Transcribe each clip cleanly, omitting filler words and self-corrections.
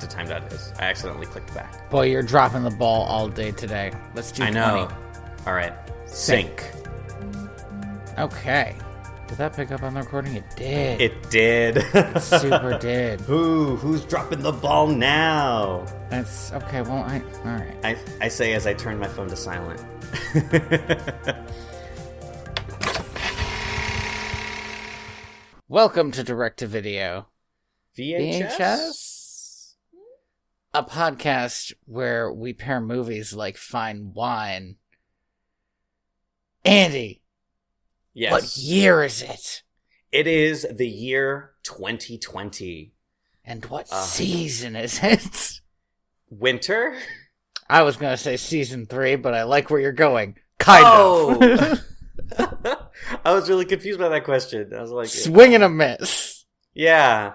of time that is. I accidentally clicked back. Boy, you're dropping the ball all day today. Let's do 20. I know. All right. Sync. Okay. Did that pick up on the recording? It did. It did. It super did. Who's dropping the ball now? That's okay. Well, all right. I say as I turn my phone to silent. Welcome to Direct to Video. VHS? A podcast where we pair movies like fine wine. Andy. Yes. What year is it? It is the year 2020. And what season is it? Winter? I was going to say season 3, but I like where you're going. Kind of. I was really confused by that question. I was like... Swing and a miss. Yeah.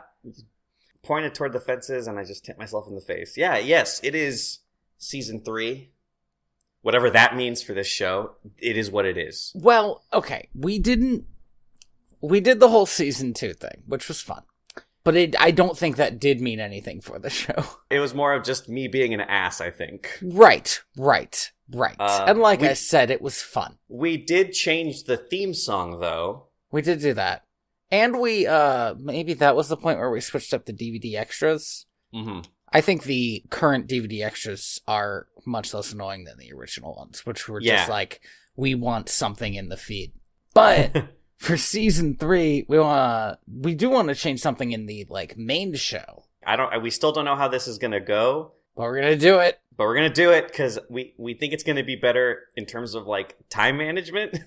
Pointed toward the fences and I just hit myself in the face. Yeah, yes, it is season 3. Whatever that means for this show, it is what it is. Well, okay. We did the whole season 2 thing, which was fun. But I don't think that did mean anything for the show. It was more of just me being an ass, I think. Right. And like I said, it was fun. We did change the theme song, though. We did do that. And we, maybe that was the point where we switched up the DVD extras. Mm-hmm. I think the current DVD extras are much less annoying than the original ones, which were just like, we want something in the feed. But for season 3, we do want to change something in the like main show. We still don't know how this is going to go. But we're going to do it. But we're going to do it because we think it's going to be better in terms of like time management.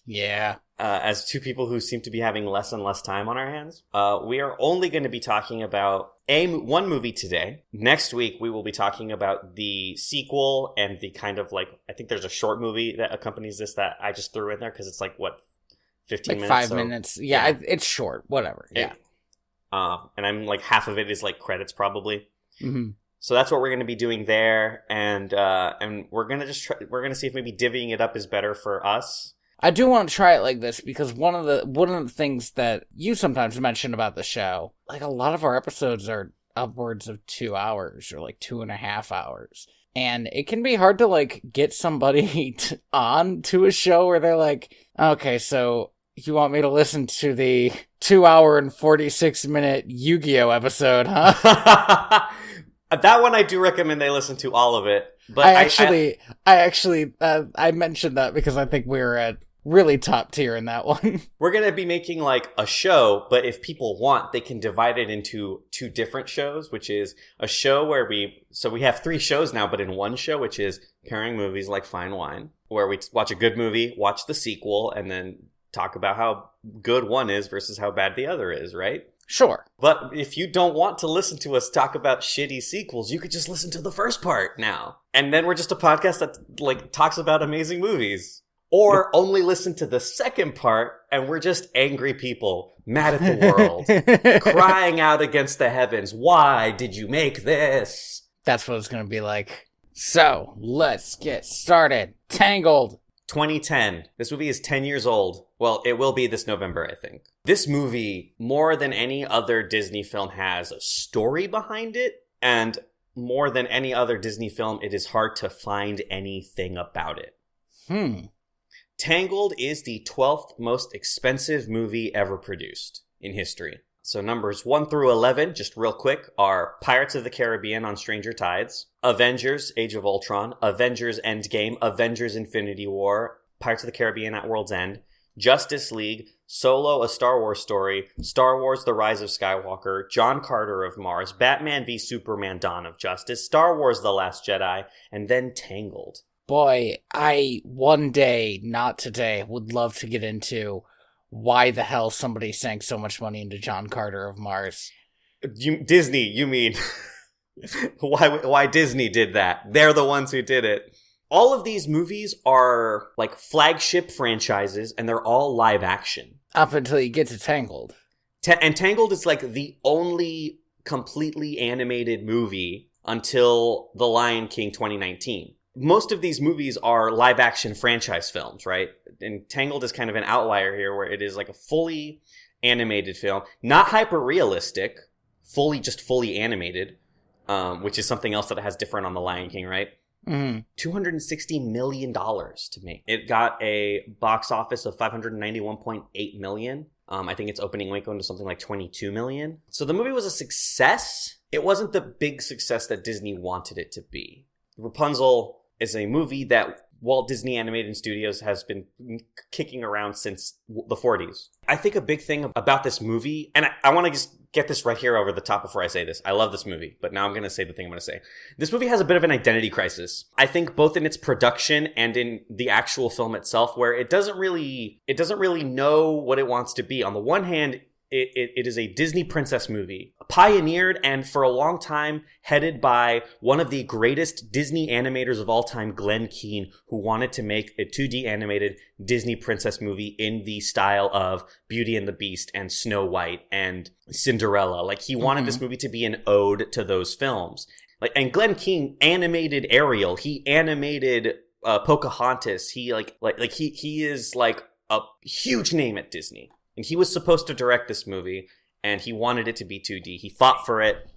Yeah. As two people who seem to be having less and less time on our hands. We are only going to be talking about one movie today. Next week, we will be talking about the sequel and the kind of like, I think there's a short movie that accompanies this that I just threw in there because it's like, what, 15 minutes? 5 minutes. Yeah, it's short. Whatever. Yeah. And I'm like, half of it is like credits probably. Mm-hmm. So that's what we're going to be doing there. And we're going to we're going to see if maybe divvying it up is better for us. I do want to try it like this because one of the things that you sometimes mention about the show, like a lot of our episodes are upwards of 2 hours or like 2.5 hours. And it can be hard to like get somebody on to a show where they're like, okay, so you want me to listen to the 2 hour and 46 minute Yu-Gi-Oh episode, huh? That one I do recommend they listen to all of it. But I mentioned that because I think we're at really top tier in that one. We're going to be making like a show, but if people want, they can divide it into 2 different shows, which is a show where we have 3 shows now, but in one show, which is pairing movies like fine wine, where we watch a good movie, watch the sequel, and then talk about how good one is versus how bad the other is, right? Sure. But if you don't want to listen to us talk about shitty sequels, you could just listen to the first part now. And then we're just a podcast that like talks about amazing movies. Or only listen to the second part and we're just angry people, mad at the world, crying out against the heavens. Why did you make this? That's what it's going to be like. So, let's get started. Tangled. 2010. This movie is 10 years old. Well, it will be this November, I think. This movie, more than any other Disney film, has a story behind it. And more than any other Disney film, it is hard to find anything about it. Tangled is the 12th most expensive movie ever produced in history. So numbers 1 through 11, just real quick, are Pirates of the Caribbean on Stranger Tides, Avengers Age of Ultron, Avengers Endgame, Avengers Infinity War, Pirates of the Caribbean at World's End, Justice League, Solo, A Star Wars Story, Star Wars The Rise of Skywalker, John Carter of Mars, Batman v Superman Dawn of Justice, Star Wars The Last Jedi, and then Tangled. Boy, I, one day, not today, would love to get into why the hell somebody sank so much money into John Carter of Mars. Disney, you mean. why Disney did that. They're the ones who did it. All of these movies are like flagship franchises, and they're all live action. Up until you get to Tangled. And Tangled is like the only completely animated movie until The Lion King 2019. Most of these movies are live action franchise films, right? And Tangled is kind of an outlier here where it is like a fully animated film, not hyper realistic, fully animated. which is something else that it has different on The Lion King, right? Mm-hmm. $260 million to make. It got a box office of $591.8 million. I think its opening weekend was something like 22 million. So the movie was a success. It wasn't the big success that Disney wanted it to be. Rapunzel is a movie that Walt Disney Animated Studios has been kicking around since the 40s. I think a big thing about this movie, and I want to just get this right here over the top before I say this. I love this movie, but now I'm going to say the thing I'm going to say. This movie has a bit of an identity crisis. I think both in its production and in the actual film itself, where it doesn't really know what it wants to be. On the one hand, it is a Disney princess movie, pioneered and for a long time headed by one of the greatest Disney animators of all time, Glenn Keane, who wanted to make a 2D animated Disney princess movie in the style of Beauty and the Beast and Snow White and Cinderella. Like, he wanted this movie to be an ode to those films. Like, and Glenn Keane animated Ariel. He animated Pocahontas. He he is like a huge name at Disney. And he was supposed to direct this movie, and he wanted it to be 2D. He fought for it,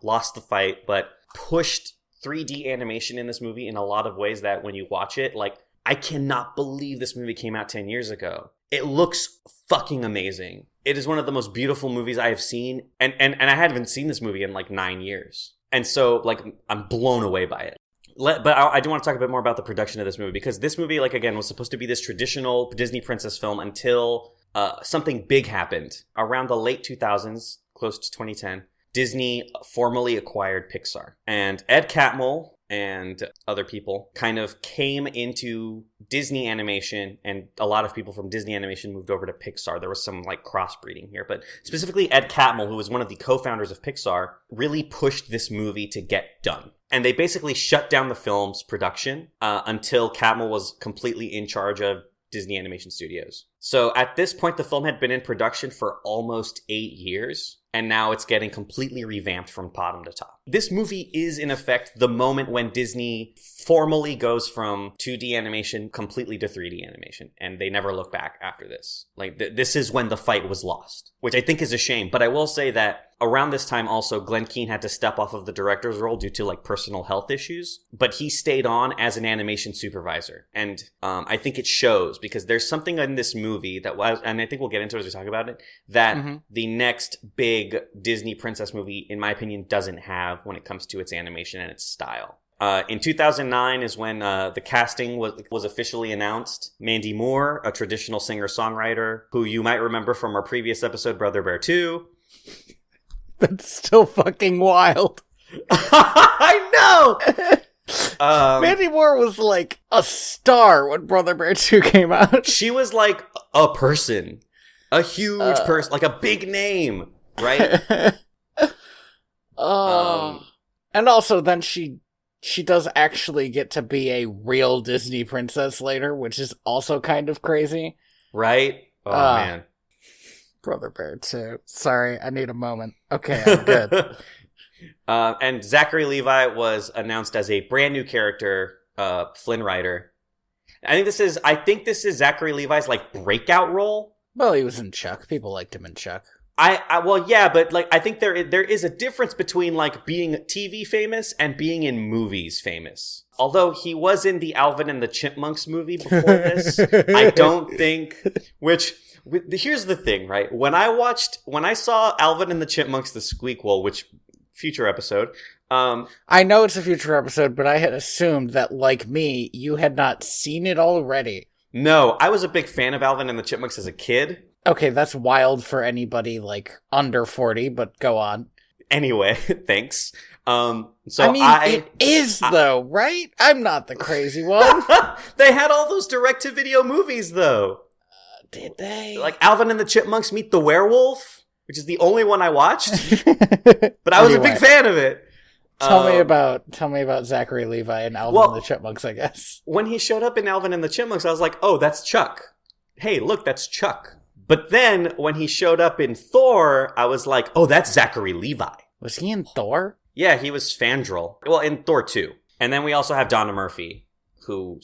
lost the fight, but pushed 3D animation in this movie in a lot of ways that when you watch it, like, I cannot believe this movie came out 10 years ago. It looks fucking amazing. It is one of the most beautiful movies I have seen, and I haven't seen this movie in like 9 years. And so, like, I'm blown away by it. But I do want to talk a bit more about the production of this movie, because this movie, like, again, was supposed to be this traditional Disney princess film until something big happened. Around the late 2000s, close to 2010, Disney formally acquired Pixar. And Ed Catmull and other people kind of came into Disney animation, and a lot of people from Disney animation moved over to Pixar. There was some like crossbreeding here, but specifically Ed Catmull, who was one of the co-founders of Pixar, really pushed this movie to get done. And they basically shut down the film's production until Catmull was completely in charge of Disney Animation Studios. So at this point, the film had been in production for almost 8 years, and now it's getting completely revamped from bottom to top. This movie is, in effect, the moment when Disney formally goes from 2D animation completely to 3D animation, and they never look back after this. Like, this is when the fight was lost, which I think is a shame. But I will say that around this time also, Glenn Keane had to step off of the director's role due to like personal health issues, but he stayed on as an animation supervisor. And I think it shows, because there's something in this movie that was, and I think we'll get into it as we talk about it, that the next big Disney princess movie, in my opinion, doesn't have when it comes to its animation and its style. In 2009 is when the casting was officially announced. Mandy Moore, a traditional singer-songwriter, who you might remember from our previous episode, Brother Bear 2. That's still fucking wild. I know! Mandy Moore was like a star when Brother Bear 2 came out. She was like a person. A huge person. Like a big name. Right? And also then she does actually get to be a real Disney princess later, which is also kind of crazy. Right? Oh, man. Brother Bear 2. Sorry, I need a moment. Okay, I'm good. And Zachary Levi was announced as a brand new character, Flynn Rider. I think this is Zachary Levi's like breakout role. Well, he was in Chuck. People liked him in Chuck. Well, yeah, but like I think there is a difference between like being TV famous and being in movies famous. Although he was in the Alvin and the Chipmunks movie before this, I don't think. Here's the thing, right? When I saw Alvin and the Chipmunks: The Squeakquel, which future episode. I know it's a future episode, but I had assumed that, like me, you had not seen it already. No, I was a big fan of Alvin and the Chipmunks as a kid. Okay, that's wild for anybody, like, under 40, but go on. Anyway, thanks. It is, though, right? I'm not the crazy one. They had all those direct-to-video movies, though. Did they? Like, Alvin and the Chipmunks Meet the Werewolf, which is the only one I watched. But I was a big fan of it. Tell me about Zachary Levi and Alvin and the Chipmunks, I guess. When he showed up in Alvin and the Chipmunks, I was like, oh, that's Chuck. Hey, look, that's Chuck. But then, when he showed up in Thor, I was like, oh, that's Zachary Levi. Was he in Thor? Yeah, he was Fandral. Well, in Thor 2. And then we also have Donna Murphy, who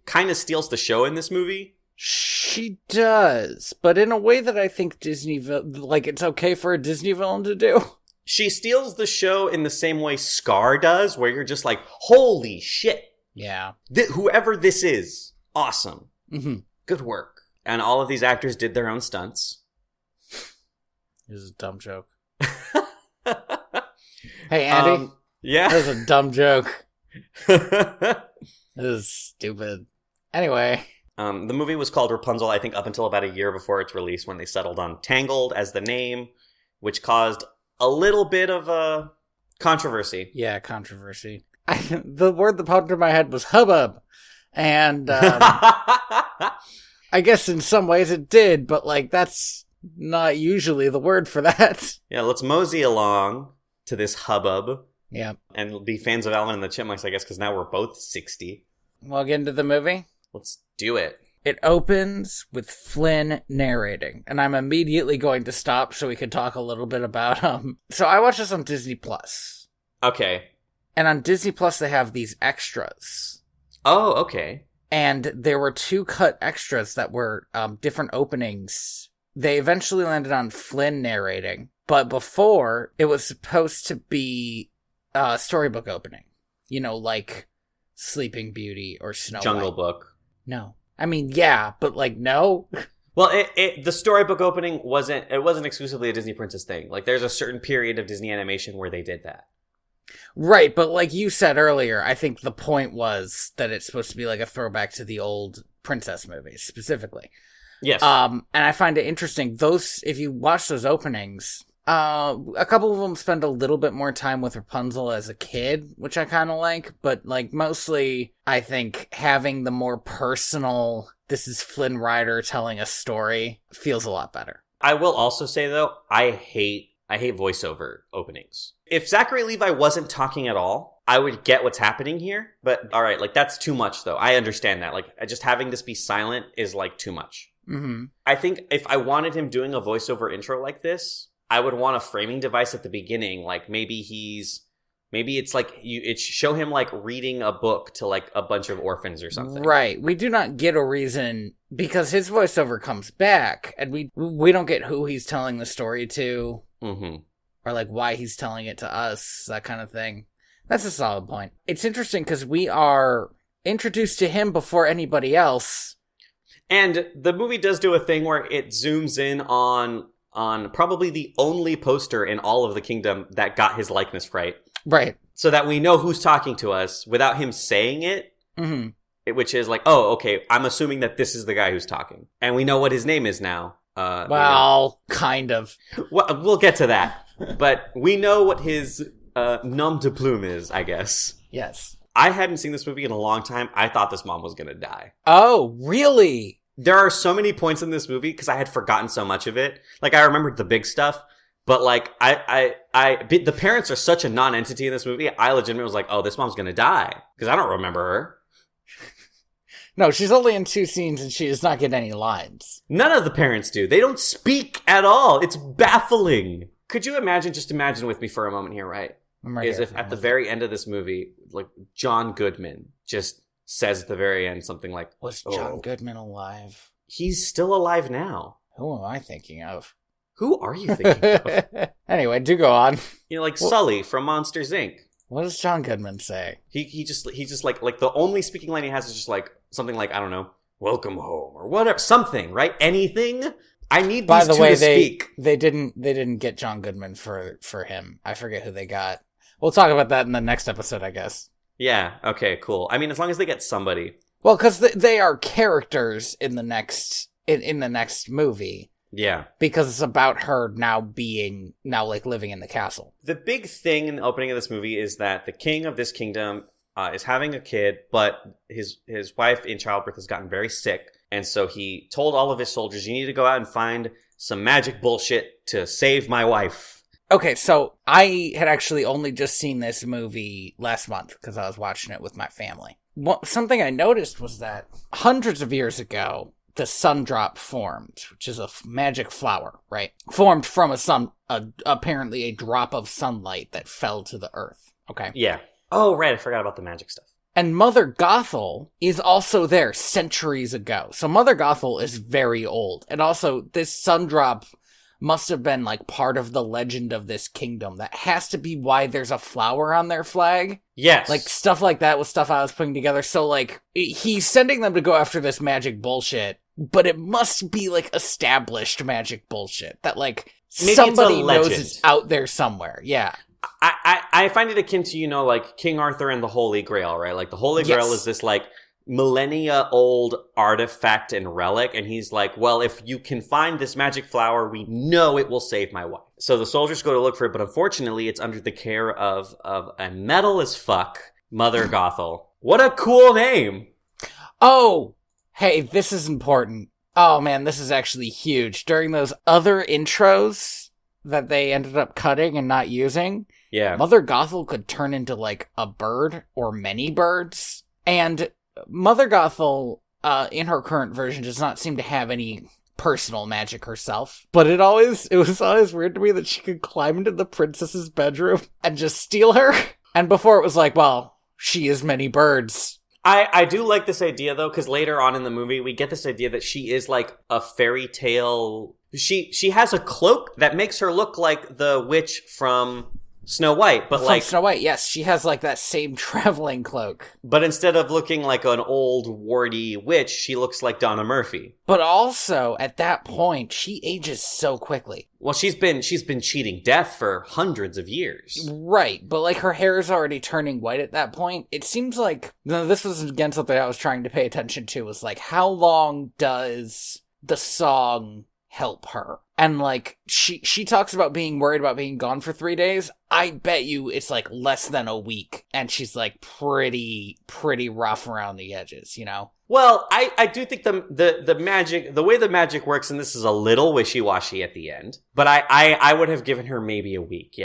kind of steals the show in this movie. She does, but in a way that I think Disney, like, it's okay for a Disney villain to do. She steals the show in the same way Scar does, where you're just like, holy shit. Yeah. Whoever this is, awesome. Mm-hmm. Good work. And all of these actors did their own stunts. This is a dumb joke. Hey, Andy. Yeah. That was a dumb joke. This is stupid. Anyway. The movie was called Rapunzel, I think, up until about a year before its release, when they settled on Tangled as the name, which caused a little bit of a controversy. Yeah, controversy. The word that popped into my head was hubbub. And I guess in some ways it did, but like that's not usually the word for that. Yeah, let's mosey along to this hubbub. Yeah. And be fans of Alvin and the Chipmunks, I guess, because now we're both 60. We'll get into the movie. Let's do it. It opens with Flynn narrating, and I'm immediately going to stop so we can talk a little bit about So I watched this on Disney Plus. Okay. And on Disney Plus they have these extras. Oh, okay. And there were 2 cut extras that were different openings. They eventually landed on Flynn narrating, but before it was supposed to be a storybook opening. You know, like Sleeping Beauty or Snow Jungle White. Book. No. I mean, yeah, but like, no. Well, the storybook opening wasn't exclusively a Disney Princess thing. Like, there's a certain period of Disney animation where they did that. Right, but like you said earlier, I think the point was that it's supposed to be like a throwback to the old princess movies, specifically. Yes. And I find it interesting, those, if you watch those openings, a couple of them spend a little bit more time with Rapunzel as a kid, which I kind of like, but like mostly I think having the more personal, this is Flynn Rider telling a story feels a lot better. I will also say though, I hate voiceover openings. If Zachary Levi wasn't talking at all, I would get what's happening here, but alright, like that's too much though. I understand that. Like just having this be silent is like too much. Mm-hmm. I think if I wanted him doing a voiceover intro like this, I would want a framing device at the beginning, like maybe it's like it show him like reading a book to like a bunch of orphans or something. Right. We do not get a reason because his voiceover comes back, and we don't get who he's telling the story to, mm-hmm. or like why he's telling it to us, that kind of thing. That's a solid point. It's interesting because we are introduced to him before anybody else, and the movie does do a thing where it zooms in on probably the only poster in all of the kingdom that got his likeness right. Right. So that we know who's talking to us without him saying it, mm-hmm. Which is like, oh, okay, I'm assuming that this is the guy who's talking. And we know what his name is now. Well, kind of. Well, we'll get to that. But we know what his nom de plume is, I guess. Yes. I hadn't seen this movie in a long time. I thought this mom was going to die. Oh, really? There are so many points in this movie because I had forgotten so much of it. Like, I remembered the big stuff, but like, the parents are such a non-entity in this movie. I legitimately was like, oh, this mom's gonna die because I don't remember her. No, she's only in 2 scenes and she does not get any lines. None of the parents do. They don't speak at all. It's baffling. Could you just imagine with me for a moment here, right? Is if at the very end of this movie, like John Goodman just says at the very end something like, was John Goodman alive? He's still alive now. Who am I thinking of? Who are you thinking of? Anyway, do go on. You know, like Sully from Monsters, Inc. What does John Goodman say? He just like the only speaking line he has is just like something like, I don't know, welcome home or whatever, something, right? Anything. I need these two to speak. They didn't get John Goodman for him. I forget who they got. We'll talk about that in the next episode, I guess. Yeah. Okay. Cool. I mean, as long as they get somebody. Well, because they are characters in the next movie. Yeah. Because it's about her now like living in the castle. The big thing in the opening of this movie is that the king of this kingdom is having a kid, but his wife in childbirth has gotten very sick. And so he told all of his soldiers, you need to go out and find some magic bullshit to save my wife. Okay, so I had actually only just seen this movie last month because I was watching it with my family. Something I noticed was that hundreds of years ago, the Sundrop formed, which is a magic flower, right? Formed from apparently a drop of sunlight that fell to the earth, okay? Yeah. Oh, right, I forgot about the magic stuff. And Mother Gothel is also there centuries ago. So Mother Gothel is very old. And also, this Sundrop must have been like part of the legend of this kingdom. That has to be why there's a flower on their flag. Yes. Like, stuff like that was stuff I was putting together. So, like, he's sending them to go after this magic bullshit, but it must be, like, established magic bullshit that, like, maybe somebody knows it's out there somewhere. Yeah. I find it akin to, like, King Arthur and the Holy Grail, right? Like, the Holy Grail is this, like, millennia old artifact and relic, and he's like, well, if you can find this magic flower, we know it will save my wife. So the soldiers go to look for it, but unfortunately it's under the care of a metal as fuck Mother Gothel. What a cool name. Oh, hey, this is important. Oh man, this is actually huge. During those other intros that they ended up cutting and not using, Mother Gothel could turn into like a bird or many birds, and Mother Gothel, in her current version, does not seem to have any personal magic herself. But it was always weird to me that she could climb into the princess's bedroom and just steal her. And before it was like, well, she is many birds. I do like this idea, though, because later on in the movie, we get this idea that she is like a fairy tale. She has a cloak that makes her look like the witch from Snow White, but from Snow White, yes, she has like that same traveling cloak. But instead of looking like an old warty witch, she looks like Donna Murphy. But also, at that point, she ages so quickly. Well, she's been cheating death for hundreds of years. Right, but like her hair is already turning white at that point. It seems like, this was again something I was trying to pay attention to, was like, how long does the song help her? And like she talks about being worried about being gone for 3 days. I bet you it's like less than a week, and she's like pretty rough around the edges, Well, I do think the magic, the way the magic works, and this is a little wishy-washy at the end, but I would have given her maybe a week,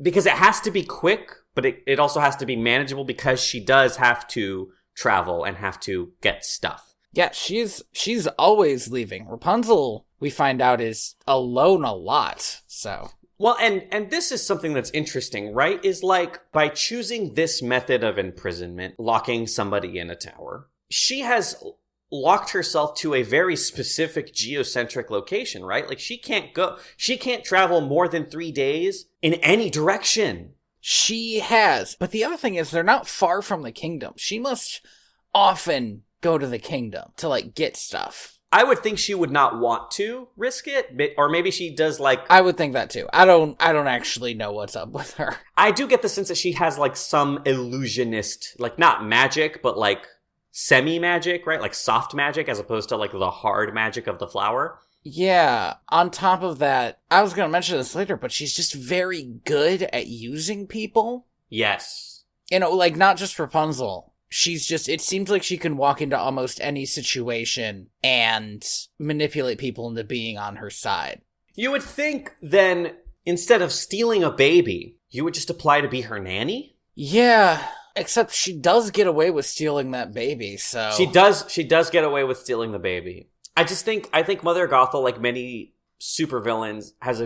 because it has to be quick, but it also has to be manageable because she does have to travel and have to get stuff. Yeah, she's always leaving. Rapunzel, we find out, is alone a lot, so. Well, and this is something that's interesting, right? Is like, by choosing this method of imprisonment, locking somebody in a tower, she has locked herself to a very specific geocentric location, right? Like, she can't travel more than 3 days in any direction. She has, but the other thing is they're not far from the kingdom. She must often go to the kingdom to like get stuff. I would think she would not want to risk it, or maybe she does like... I would think that too. I don't actually know what's up with her. I do get the sense that she has like some illusionist, like not magic, but like semi-magic, right? Like soft magic as opposed to like the hard magic of the flower. Yeah. On top of that, I was going to mention this later, but she's just very good at using people. Yes. Like not just Rapunzel. She's just, it seems like she can walk into almost any situation and manipulate people into being on her side. You would think then, instead of stealing a baby, you would just apply to be her nanny? Yeah, except she does get away with stealing that baby, so... She does get away with stealing the baby. I think Mother Gothel, like many supervillains, has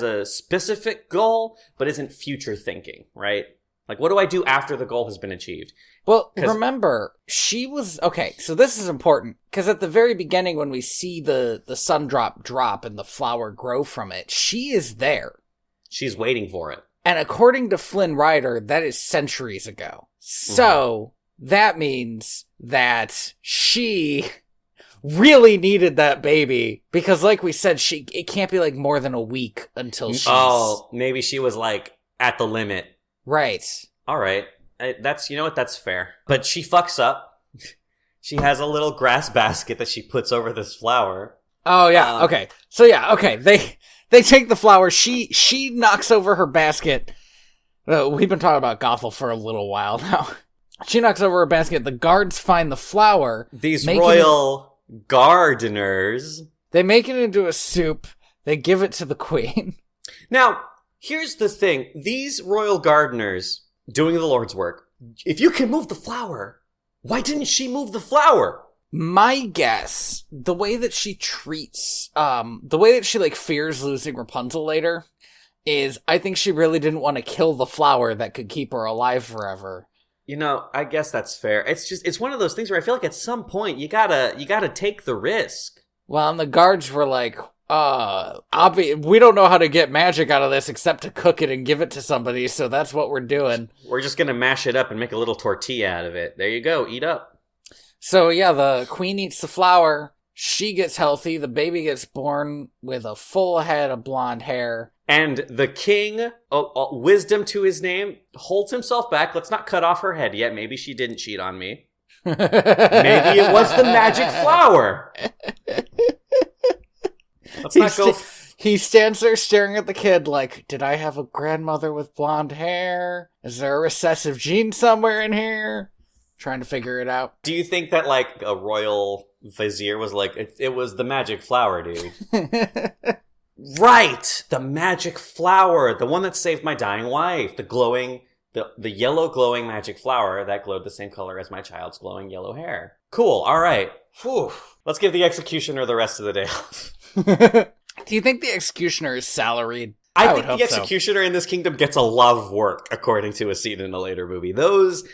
a specific goal, but isn't future thinking, right? Like, what do I do after the goal has been achieved? Well, remember, she was... Okay, so this is important, because at the very beginning when we see the sun drop and the flower grow from it, she is there. She's waiting for it. And according to Flynn Rider, that is centuries ago. So, that means that she really needed that baby, because like we said, it can't be like more than a week until she's... Oh, maybe she was like at the limit. Right. All right. That's, that's fair. But she fucks up. She has a little grass basket that she puts over this flower. Oh, yeah. Okay. So, yeah. Okay. They take the flower. She knocks over her basket. We've been talking about Gothel for a little while now. She knocks over her basket. The guards find the flower. These royal gardeners. They make it into a soup. They give it to the queen. Now... Here's the thing. These royal gardeners doing the Lord's work, if you can move the flower, why didn't she move the flower? My guess, the way that she treats, the way that she like fears losing Rapunzel later is I think she really didn't want to kill the flower that could keep her alive forever. I guess that's fair. It's one of those things where I feel like at some point you gotta take the risk. Well, and the guards were like, We don't know how to get magic out of this except to cook it and give it to somebody, so that's what we're doing. We're just gonna mash it up and make a little tortilla out of it. There you go, eat up. So yeah, the queen eats the flower, she gets healthy, the baby gets born with a full head of blonde hair. And the king, wisdom to his name, holds himself back. Let's not cut off her head yet. Maybe she didn't cheat on me. Maybe it was the magic flower. Let's not go... He stands there staring at the kid like, did I have a grandmother with blonde hair? Is there a recessive gene somewhere in here? Trying to figure it out. Do you think that, like, a royal vizier was like, it was the magic flower, dude? Right! The magic flower! The one that saved my dying wife! The yellow glowing magic flower that glowed the same color as my child's glowing yellow hair. Cool, alright. Let's give the executioner the rest of the day off. Do you think the executioner is salaried? I think the executioner in this kingdom gets a lot of work, according to a scene in a later movie. Those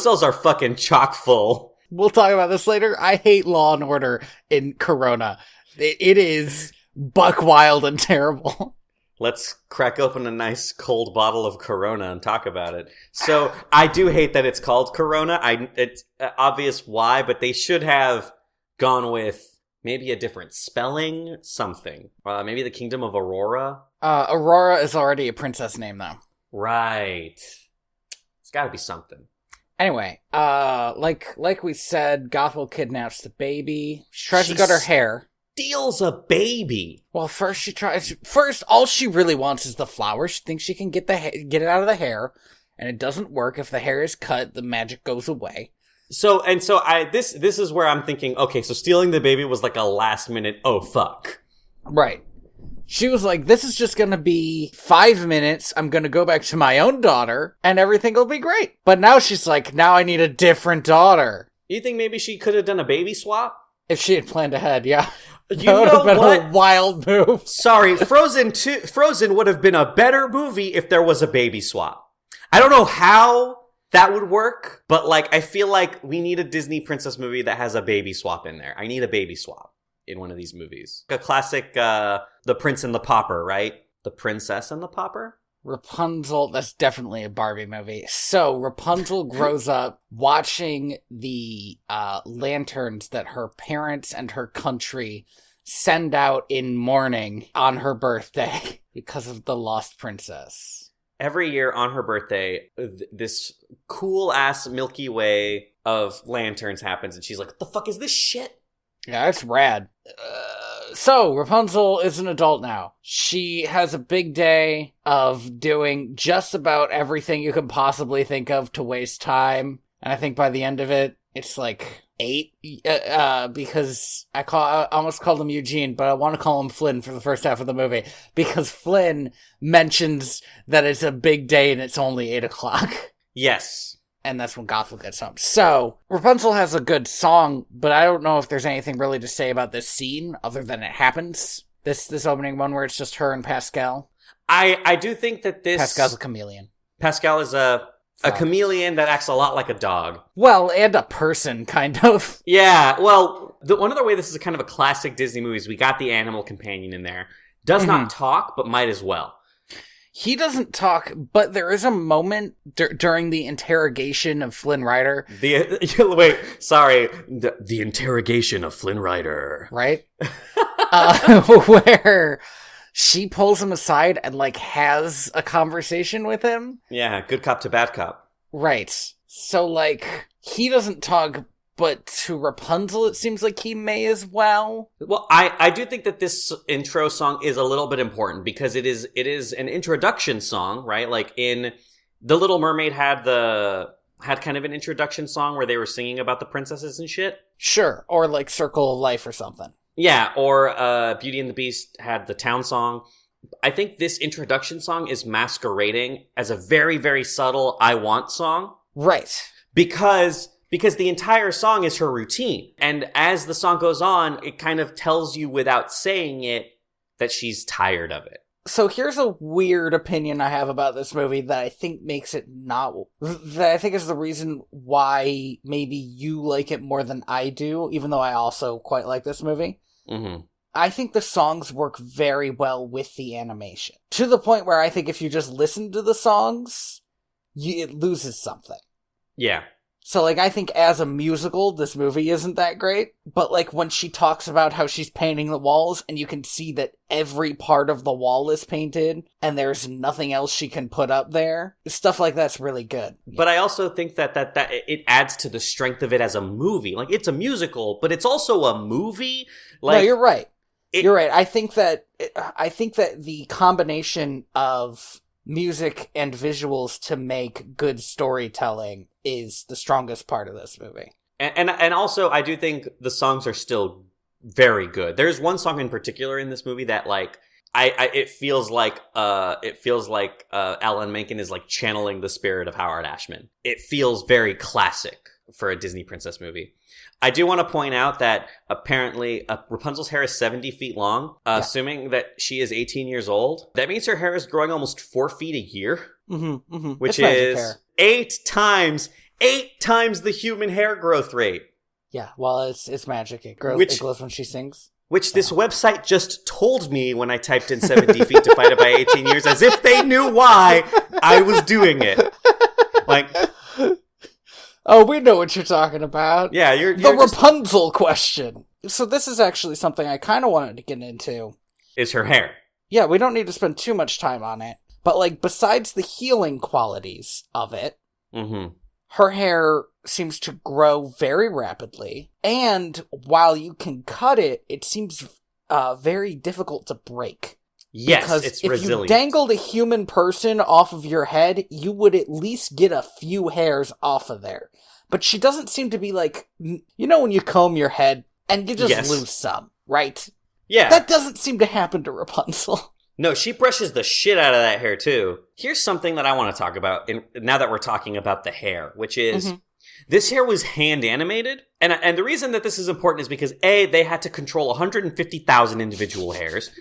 cells are fucking chock full. We'll talk about this later. I hate Law and Order in Corona. It is buck wild and terrible. Let's crack open a nice cold bottle of Corona and talk about it. So, I do hate that it's called Corona. It's obvious why, but they should have gone with maybe a different spelling, something. Maybe the Kingdom of Aurora? Aurora is already a princess name, though. Right. It's gotta be something. Anyway, like we said, Gothel kidnaps the baby. She tries to cut her hair. Steals a baby. Well, first, all she really wants is the flower. She thinks she can get it out of the hair, and it doesn't work. If the hair is cut, the magic goes away. This is where I'm thinking, okay, so stealing the baby was like a last minute, oh fuck. Right. She was like, this is just gonna be 5 minutes, I'm gonna go back to my own daughter, and everything will be great. But now she's like, now I need a different daughter. You think maybe she could have done a baby swap? If she had planned ahead, yeah. You know what? That would have been a wild move. Sorry, Frozen would have been a better movie if there was a baby swap. I don't know how that would work, but like, I feel like we need a Disney princess movie that has a baby swap in there. I need a baby swap in one of these movies. A classic, The Prince and the Pauper, right? The Princess and the Pauper? Rapunzel, that's definitely a Barbie movie. So Rapunzel grows up watching the lanterns that her parents and her country send out in mourning on her birthday because of the lost princess. Every year on her birthday, this cool-ass Milky Way of lanterns happens, and she's like, what the fuck is this shit? Yeah, it's rad. So, Rapunzel is an adult now. She has a big day of doing just about everything you can possibly think of to waste time. And I think by the end of it, it's like 8. Because I almost called him Eugene, but I want to call him Flynn for the first half of the movie. Because Flynn mentions that it's a big day and it's only 8 o'clock. Yes. And that's when Gothel gets home. So, Rapunzel has a good song, but I don't know if there's anything really to say about this scene other than it happens. This opening one where it's just her and Pascal. I do think that this... Pascal's a chameleon. Pascal is a chameleon that acts a lot like a dog. Well, and a person, kind of. Yeah, well, one other way this is kind of a classic Disney movie is we got the animal companion in there. Does not talk, but might as well. He doesn't talk, but there is a moment during the interrogation of Flynn Rider. The interrogation of Flynn Rider. Right? Where she pulls him aside and, like, has a conversation with him. Yeah, good cop to bad cop. Right. So, like, he doesn't talk, but to Rapunzel, it seems like he may as well. Well, I do think that this intro song is a little bit important because it is an introduction song, right? Like in The Little Mermaid had kind of an introduction song where they were singing about the princesses and shit. Sure, or like Circle of Life or something. Yeah, or Beauty and the Beast had the town song. I think this introduction song is masquerading as a very, very subtle I Want song. Right. Because the entire song is her routine. And as the song goes on, it kind of tells you without saying it that she's tired of it. So here's a weird opinion I have about this movie that I think makes it that I think is the reason why maybe you like it more than I do, even though I also quite like this movie. Mm-hmm. I think the songs work very well with the animation. To the point where I think if you just listen to the songs, it loses something. Yeah. So, like, I think as a musical, this movie isn't that great. But, like, when she talks about how she's painting the walls, and you can see that every part of the wall is painted, and there's nothing else she can put up there, stuff like that's really good. But I also think that it adds to the strength of it as a movie. Like, it's a musical, but it's also a movie. Like, no, you're right. You're right. I think that the combination of music and visuals to make good storytelling is the strongest part of this movie. And also, I do think the songs are still very good. There's one song in particular in this movie that, like, it feels like Alan Menken is, like, channeling the spirit of Howard Ashman. It feels very classic for a Disney princess movie. I do want to point out that apparently Rapunzel's hair is 70 feet long. Assuming that she is 18 years old, that means her hair is growing almost 4 feet a year, which is 8 times the human hair growth rate. Yeah, well, it's magic. It glows when she sings. Which this website just told me when I typed in 70 feet divided by 18 years, as if they knew why I was doing it. Like... Oh, we know what you're talking about. Yeah, you're the Rapunzel question. So this is actually something I kind of wanted to get into. Is her hair. Yeah, we don't need to spend too much time on it. But, like, besides the healing qualities of it, her hair seems to grow very rapidly. And while you can cut it, it seems very difficult to break. Yes, because it's if resilient. You dangled a human person off of your head, you would at least get a few hairs off of there. But she doesn't seem to be like, you know when you comb your head and you just lose some, right? Yeah. That doesn't seem to happen to Rapunzel. No, she brushes the shit out of that hair too. Here's something that I want to talk about now that we're talking about the hair, which is this hair was hand animated. And the reason that this is important is because A, they had to control 150,000 individual hairs.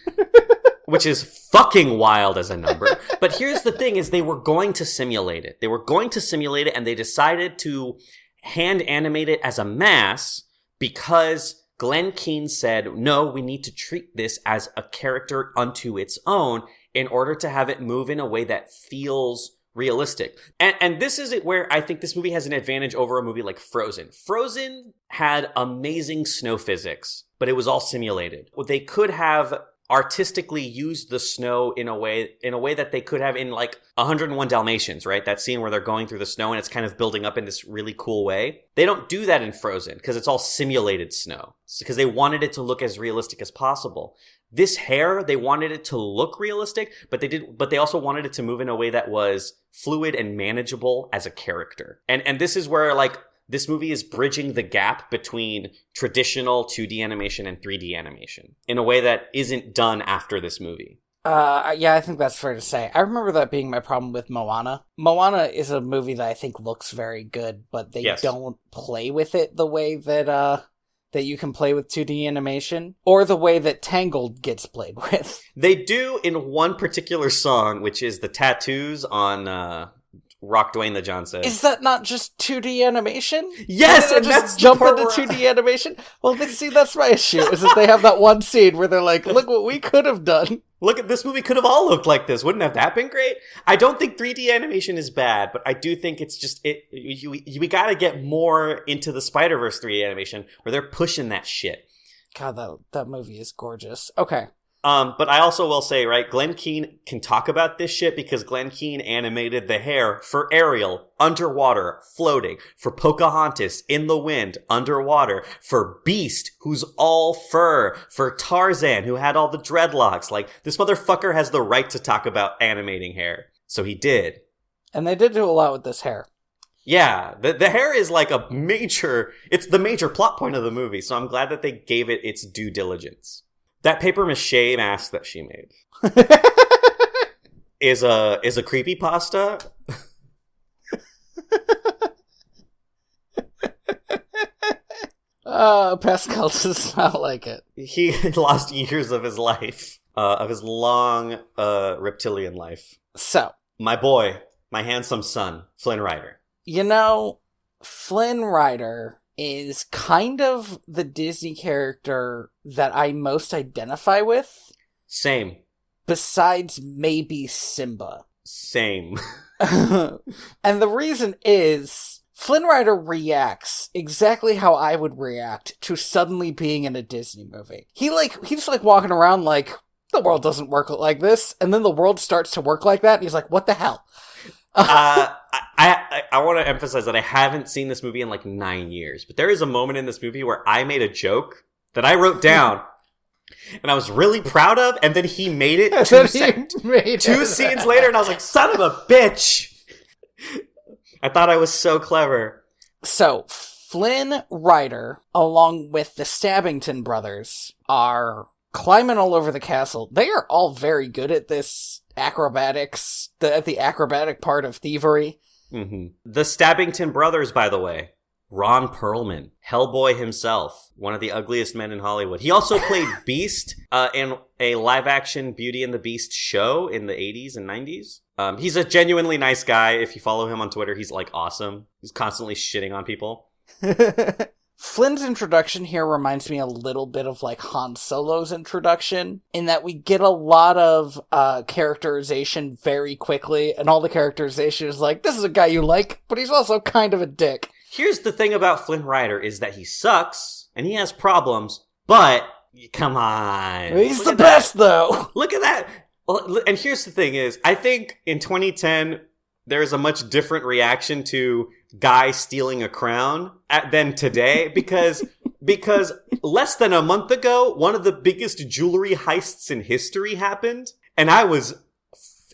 Which is fucking wild as a number. But here's the thing is they were going to simulate it. They were going to simulate it and they decided to hand animate it as a mass because Glenn Keane said, no, we need to treat this as a character unto its own in order to have it move in a way that feels realistic. And this is it where I think this movie has an advantage over a movie like Frozen. Frozen had amazing snow physics, but it was all simulated. They could have artistically used the snow in a way that they could have in like 101 Dalmatians, right? That scene where they're going through the snow and it's kind of building up in this really cool way. They don't do that in Frozen because it's all simulated snow. Because they wanted it to look as realistic as possible. This hair, they wanted it to look realistic, but they also wanted it to move in a way that was fluid and manageable as a character. And this is where, like, this movie is bridging the gap between traditional 2D animation and 3D animation in a way that isn't done after this movie. Yeah, I think that's fair to say. I remember that being my problem with Moana. Moana is a movie that I think looks very good, but they don't play with it the way that you can play with 2D animation, or the way that Tangled gets played with. They do in one particular song, which is the tattoos on Rock Dwayne the Johnson. Is that not just 2D animation? Yes, and just jump into 2D animation? Well, see, that's my issue, is that they have that one scene where they're like, look what we could have done. Look, at this movie could have all looked like this. Wouldn't have that been great? I don't think 3D animation is bad, but I do think it's just, we gotta get more into the Spider-Verse 3D animation where they're pushing that shit. God, that movie is gorgeous. Okay. But I also will say, right, Glenn Keane can talk about this shit because Glenn Keane animated the hair for Ariel, underwater, floating, for Pocahontas, in the wind, underwater, for Beast, who's all fur, for Tarzan, who had all the dreadlocks. Like, this motherfucker has the right to talk about animating hair. So he did. And they did do a lot with this hair. Yeah, the hair is like it's the major plot point of the movie, so I'm glad that they gave it its due diligence. That paper mache mask that she made is a creepypasta. Pascal does not like it. He lost years of his life, of his long reptilian life. So, my boy, my handsome son, Flynn Rider. You know, Flynn Rider is kind of the Disney character that I most identify with. Same. Besides maybe Simba. Same. And the reason is, Flynn Rider reacts exactly how I would react to suddenly being in a Disney movie. He's like walking around like, the world doesn't work like this, and then the world starts to work like that, and he's like, what the hell? I want to emphasize that I haven't seen this movie in like 9 years, but there is a moment in this movie where I made a joke that I wrote down and I was really proud of, and then he made it two scenes later, and I was like, son of a bitch! I thought I was so clever. So, Flynn Rider, along with the Stabbington brothers, are climbing all over the castle. They are all very good at this acrobatics, the acrobatic part of thievery. Mm-hmm. The Stabbington brothers, by the way, Ron Perlman, Hellboy himself, one of the ugliest men in Hollywood. He also played Beast in a live-action Beauty and the Beast show in the 80s and 90s. He's a genuinely nice guy. If you follow him on Twitter, he's like awesome. He's constantly shitting on people. Flynn's introduction here reminds me a little bit of like Han Solo's introduction, in that we get a lot of characterization very quickly, and all the characterization is like, this is a guy you like, but he's also kind of a dick. Here's the thing about Flynn Rider is that he sucks, and he has problems, but come on. He's the best, though. Look at that. And here's the thing is, I think in 2010, there's a much different reaction to guy stealing a crown than today, because less than a month ago, one of the biggest jewelry heists in history happened, and I was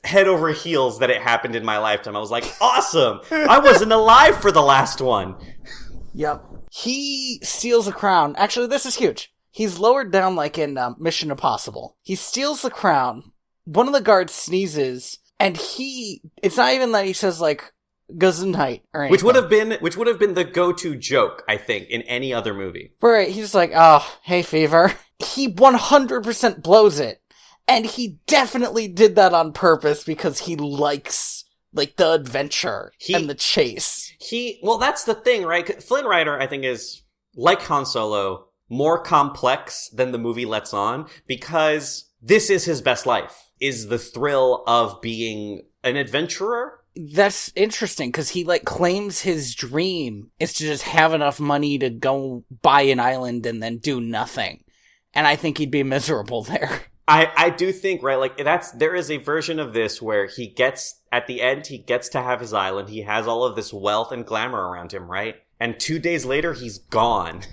head over heels that it happened in my lifetime. I was like, awesome! I wasn't alive for the last one. Yep. He steals a crown. Actually, this is huge. He's lowered down like in Mission Impossible. He steals the crown. One of the guards sneezes, and it's not even that he says like, Gesundheit, or anything. Which would have been the go-to joke, I think, in any other movie. Right, he's like, oh, hey, fever. He 100% blows it. And he definitely did that on purpose because he likes, like, the adventure and the chase. Well, that's the thing, right? Flynn Rider, I think, is, like Han Solo, more complex than the movie lets on, because this is his best life, is the thrill of being an adventurer. That's interesting, because he, like, claims his dream is to just have enough money to go buy an island and then do nothing. And I think he'd be miserable there. I do think, right, like, there is a version of this where at the end, he gets to have his island, he has all of this wealth and glamour around him, right? And 2 days later, he's gone.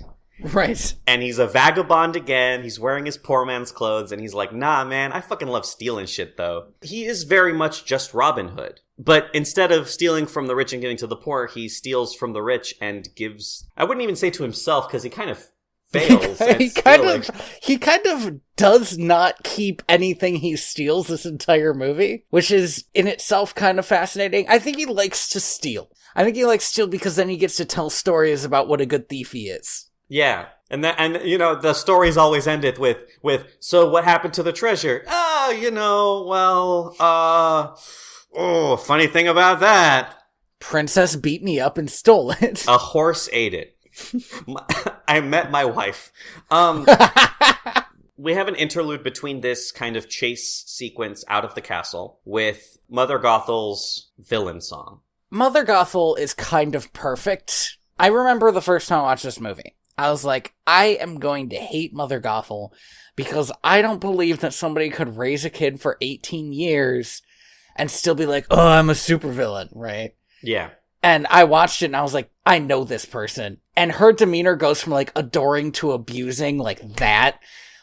Right. And he's a vagabond again, he's wearing his poor man's clothes, and he's like, nah, man, I fucking love stealing shit, though. He is very much just Robin Hood. But instead of stealing from the rich and giving to the poor, he steals from the rich and gives, I wouldn't even say to himself, because he kind of fails at stealing. He kind of does not keep anything he steals this entire movie, which is in itself kind of fascinating. I think he likes to steal. I think he likes to steal because then he gets to tell stories about what a good thief he is. Yeah. And you know, the stories always ended with, so what happened to the treasure? Funny thing about that. Princess beat me up and stole it. A horse ate it. I met my wife. We have an interlude between this kind of chase sequence out of the castle with Mother Gothel's villain song. Mother Gothel is kind of perfect. I remember the first time I watched this movie. I was like, I am going to hate Mother Gothel because I don't believe that somebody could raise a kid for 18 years and still be like, oh, I'm a supervillain, right? Yeah. And I watched it and I was like, I know this person. And her demeanor goes from like adoring to abusing like that,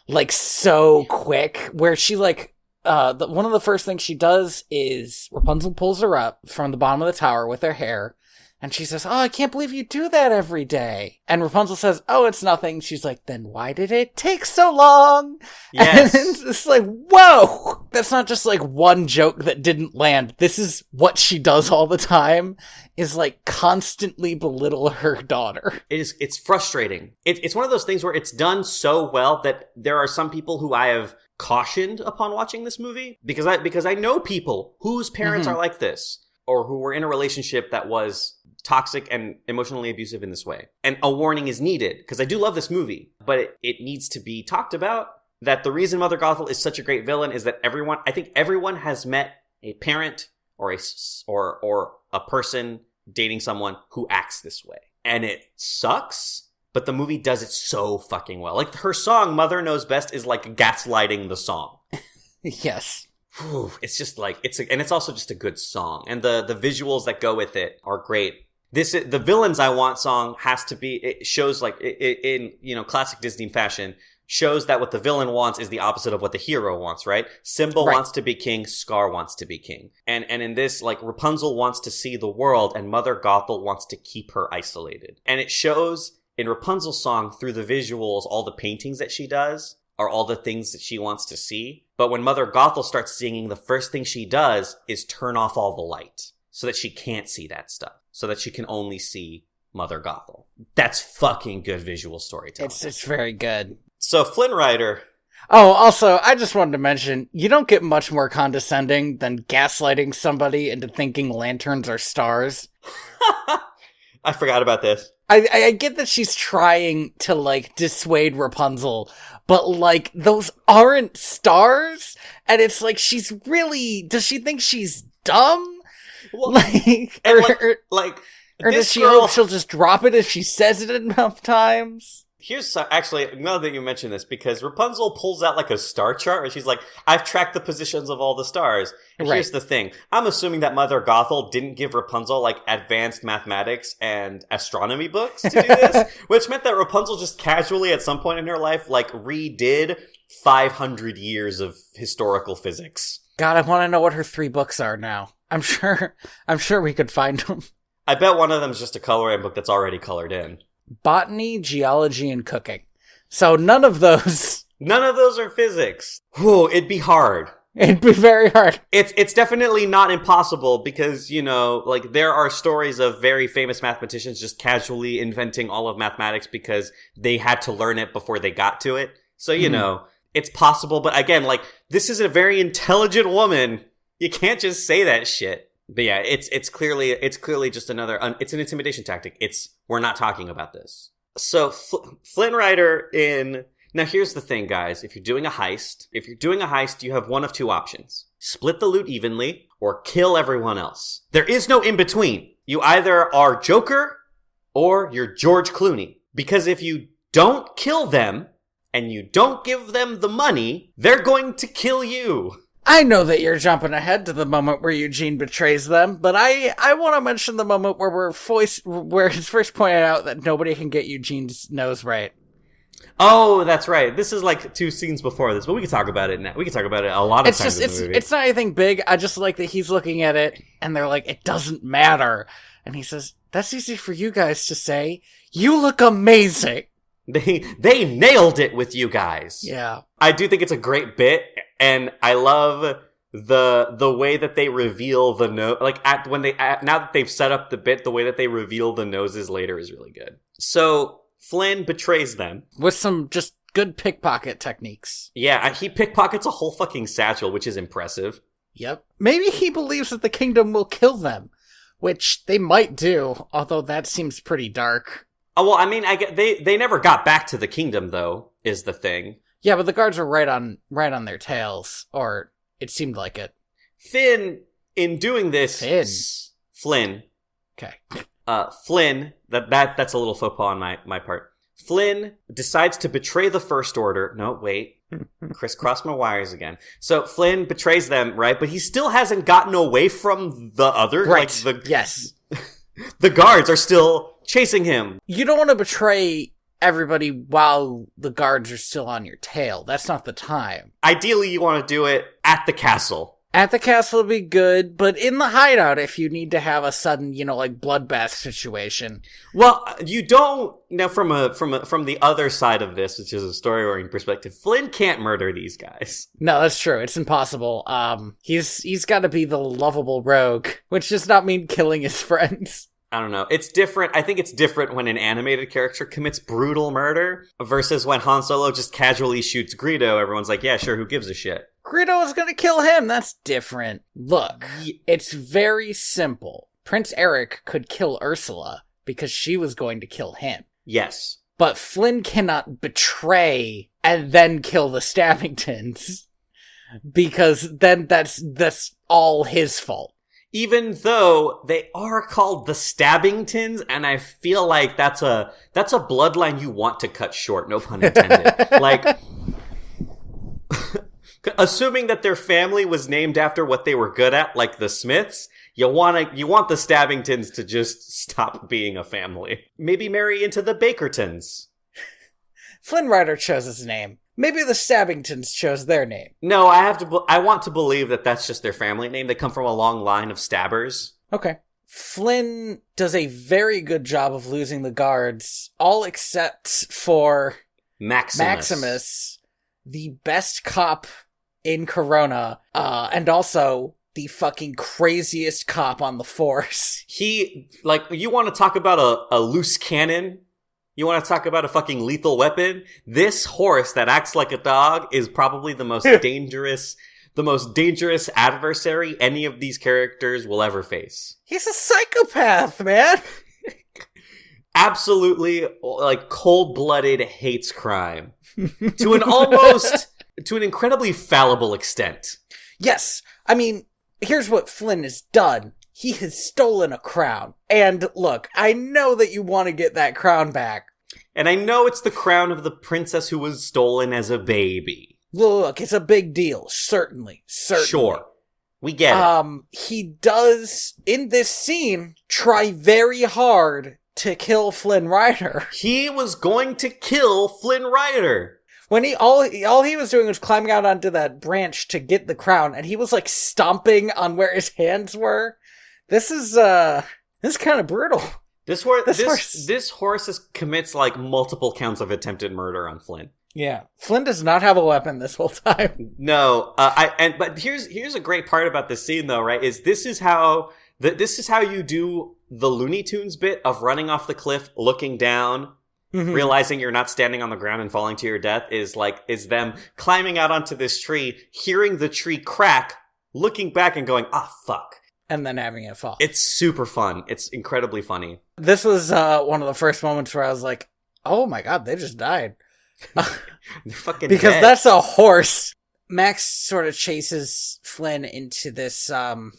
like so quick, where she like, one of the first things she does is Rapunzel pulls her up from the bottom of the tower with her hair. And she says, oh, I can't believe you do that every day. And Rapunzel says, oh, it's nothing. She's like, then why did it take so long? Yes. And it's like, whoa! That's not just like one joke that didn't land. This is what she does all the time, is like constantly belittle her daughter. It's frustrating. It's one of those things where it's done so well that there are some people who I have cautioned upon watching this movie because I know people whose parents are like this. or who were in a relationship that was toxic and emotionally abusive in this way. And a warning is needed, because I do love this movie, but it needs to be talked about, that the reason Mother Gothel is such a great villain is that I think everyone has met a parent or a person dating someone who acts this way. And it sucks, but the movie does it so fucking well. Like, her song, Mother Knows Best, is like gaslighting the song. Yes. It's just like, and it's also just a good song. And the visuals that go with it are great. The Villains I Want song has to be, it shows like, in, you know, classic Disney fashion, shows that what the villain wants is the opposite of what the hero wants, right? Simba wants to be king, Scar wants to be king. And in this, like, Rapunzel wants to see the world, and Mother Gothel wants to keep her isolated. And it shows in Rapunzel's song, through the visuals, all the paintings that she does are all the things that she wants to see. But when Mother Gothel starts singing, the first thing she does is turn off all the light so that she can't see that stuff, so that she can only see Mother Gothel. That's fucking good visual storytelling. It's very good. So, Flynn Rider. Oh, also, I just wanted to mention, you don't get much more condescending than gaslighting somebody into thinking lanterns are stars. I forgot about this. I get that she's trying to, like, dissuade Rapunzel, but, like, those aren't stars? And it's like, does she think she's dumb? Well, or does she hope she'll just drop it if she says it enough times? Actually, now that you mention this, because Rapunzel pulls out like a star chart, and she's like, I've tracked the positions of all the stars. And here's the thing. I'm assuming that Mother Gothel didn't give Rapunzel like advanced mathematics and astronomy books to do this, which meant that Rapunzel just casually at some point in her life like redid 500 years of historical physics. God, I want to know what her 3 books are now. I'm sure we could find them. I bet one of them is just a coloring book that's already colored in. Botany, geology, and cooking. So none of those are physics. Whew, it'd be hard. It'd be very hard. It's definitely not impossible, because, you know, like, there are stories of very famous mathematicians just casually inventing all of mathematics because they had to learn it before they got to it. So, you know, it's possible. But again, like, this is a very intelligent woman. You can't just say that shit. But yeah, it's clearly just another, it's an intimidation tactic. We're not talking about this. So Flynn Rider now here's the thing, guys. If you're doing a heist, you have one of 2 options. Split the loot evenly or kill everyone else. There is no in between. You either are Joker or you're George Clooney. Because if you don't kill them and you don't give them the money, they're going to kill you. I know that you're jumping ahead to the moment where Eugene betrays them, but I want to mention the moment where it's first pointed out that nobody can get Eugene's nose right. Oh, that's right. This is like 2 scenes before this, but we can talk about it now. We can talk about it a lot of times in the movie. It's not anything big. I just like that he's looking at it, and they're like, it doesn't matter. And he says, that's easy for you guys to say. You look amazing. They nailed it with you guys. Yeah. I do think it's a great bit. And I love the way that they reveal the nose. Like, now that they've set up the bit, the way that they reveal the noses later is really good. So Flynn betrays them with some just good pickpocket techniques. Yeah, he pickpockets a whole fucking satchel, which is impressive. Yep. Maybe he believes that the kingdom will kill them, which they might do, although that seems pretty dark. Oh, well, I mean, they never got back to the kingdom, though, is the thing. Yeah, but the guards were right on their tails, or it seemed like it. Finn, in doing this... Flynn. Okay. Flynn, that's a little faux pas on my part. Flynn decides to betray the First Order. No, wait. Crisscross my wires again. So Flynn betrays them, right? But he still hasn't gotten away from the other. Right. Like yes. The guards are still chasing him. You don't want to betray everybody while the guards are still on your tail. That's not the time. Ideally, you want to do it at the castle. At the castle would be good, but in the hideout if you need to have a sudden, like bloodbath situation. Well, you don't now from the other side of this, which is a story-oriented perspective. Flynn can't murder these guys. No, that's true. It's impossible. He's got to be the lovable rogue, which does not mean killing his friends. I don't know. It's different. I think it's different when an animated character commits brutal murder versus when Han Solo just casually shoots Greedo. Everyone's like, yeah, sure, who gives a shit? Greedo was gonna kill him. That's different. Look, it's very simple. Prince Eric could kill Ursula because she was going to kill him. Yes. But Flynn cannot betray and then kill the Stabbingtons because then that's all his fault. Even though they are called the Stabbingtons, and I feel like that's a bloodline you want to cut short, no pun intended. Like, assuming that their family was named after what they were good at, like the Smiths, you want the Stabbingtons to just stop being a family. Maybe marry into the Bakertons. Flynn Rider chose his name. Maybe the Stabbingtons chose their name. No, I want to believe that that's just their family name. They come from a long line of stabbers. Okay. Flynn does a very good job of losing the guards, all except for Maximus, the best cop in Corona, and also the fucking craziest cop on the force. You want to talk about a loose cannon? You want to talk about a fucking lethal weapon? This horse that acts like a dog is probably the most dangerous adversary any of these characters will ever face. He's a psychopath, man. Absolutely, like, cold-blooded hates crime. to an incredibly fallible extent. Yes. I mean, here's what Flynn has done. He has stolen a crown. And look, I know that you want to get that crown back. And I know it's the crown of the princess who was stolen as a baby. Look, it's a big deal. Certainly. Sure. We get it. He does, in this scene, try very hard to kill Flynn Rider. He was going to kill Flynn Rider. When all he was doing was climbing out onto that branch to get the crown, and he was like stomping on where his hands were. This is kind of brutal. This horse commits like multiple counts of attempted murder on Flynn. Yeah, Flynn does not have a weapon this whole time. No, but here's a great part about this scene though, right? This is how you do the Looney Tunes bit of running off the cliff, looking down. Mm-hmm. Realizing you're not standing on the ground and falling to your death is them climbing out onto this tree, hearing the tree crack, looking back and going, fuck. And then having it fall. It's super fun. It's incredibly funny. This was one of the first moments where I was like, oh my god, they just died. They're fucking because dead. That's a horse. Max sort of chases Flynn into this, or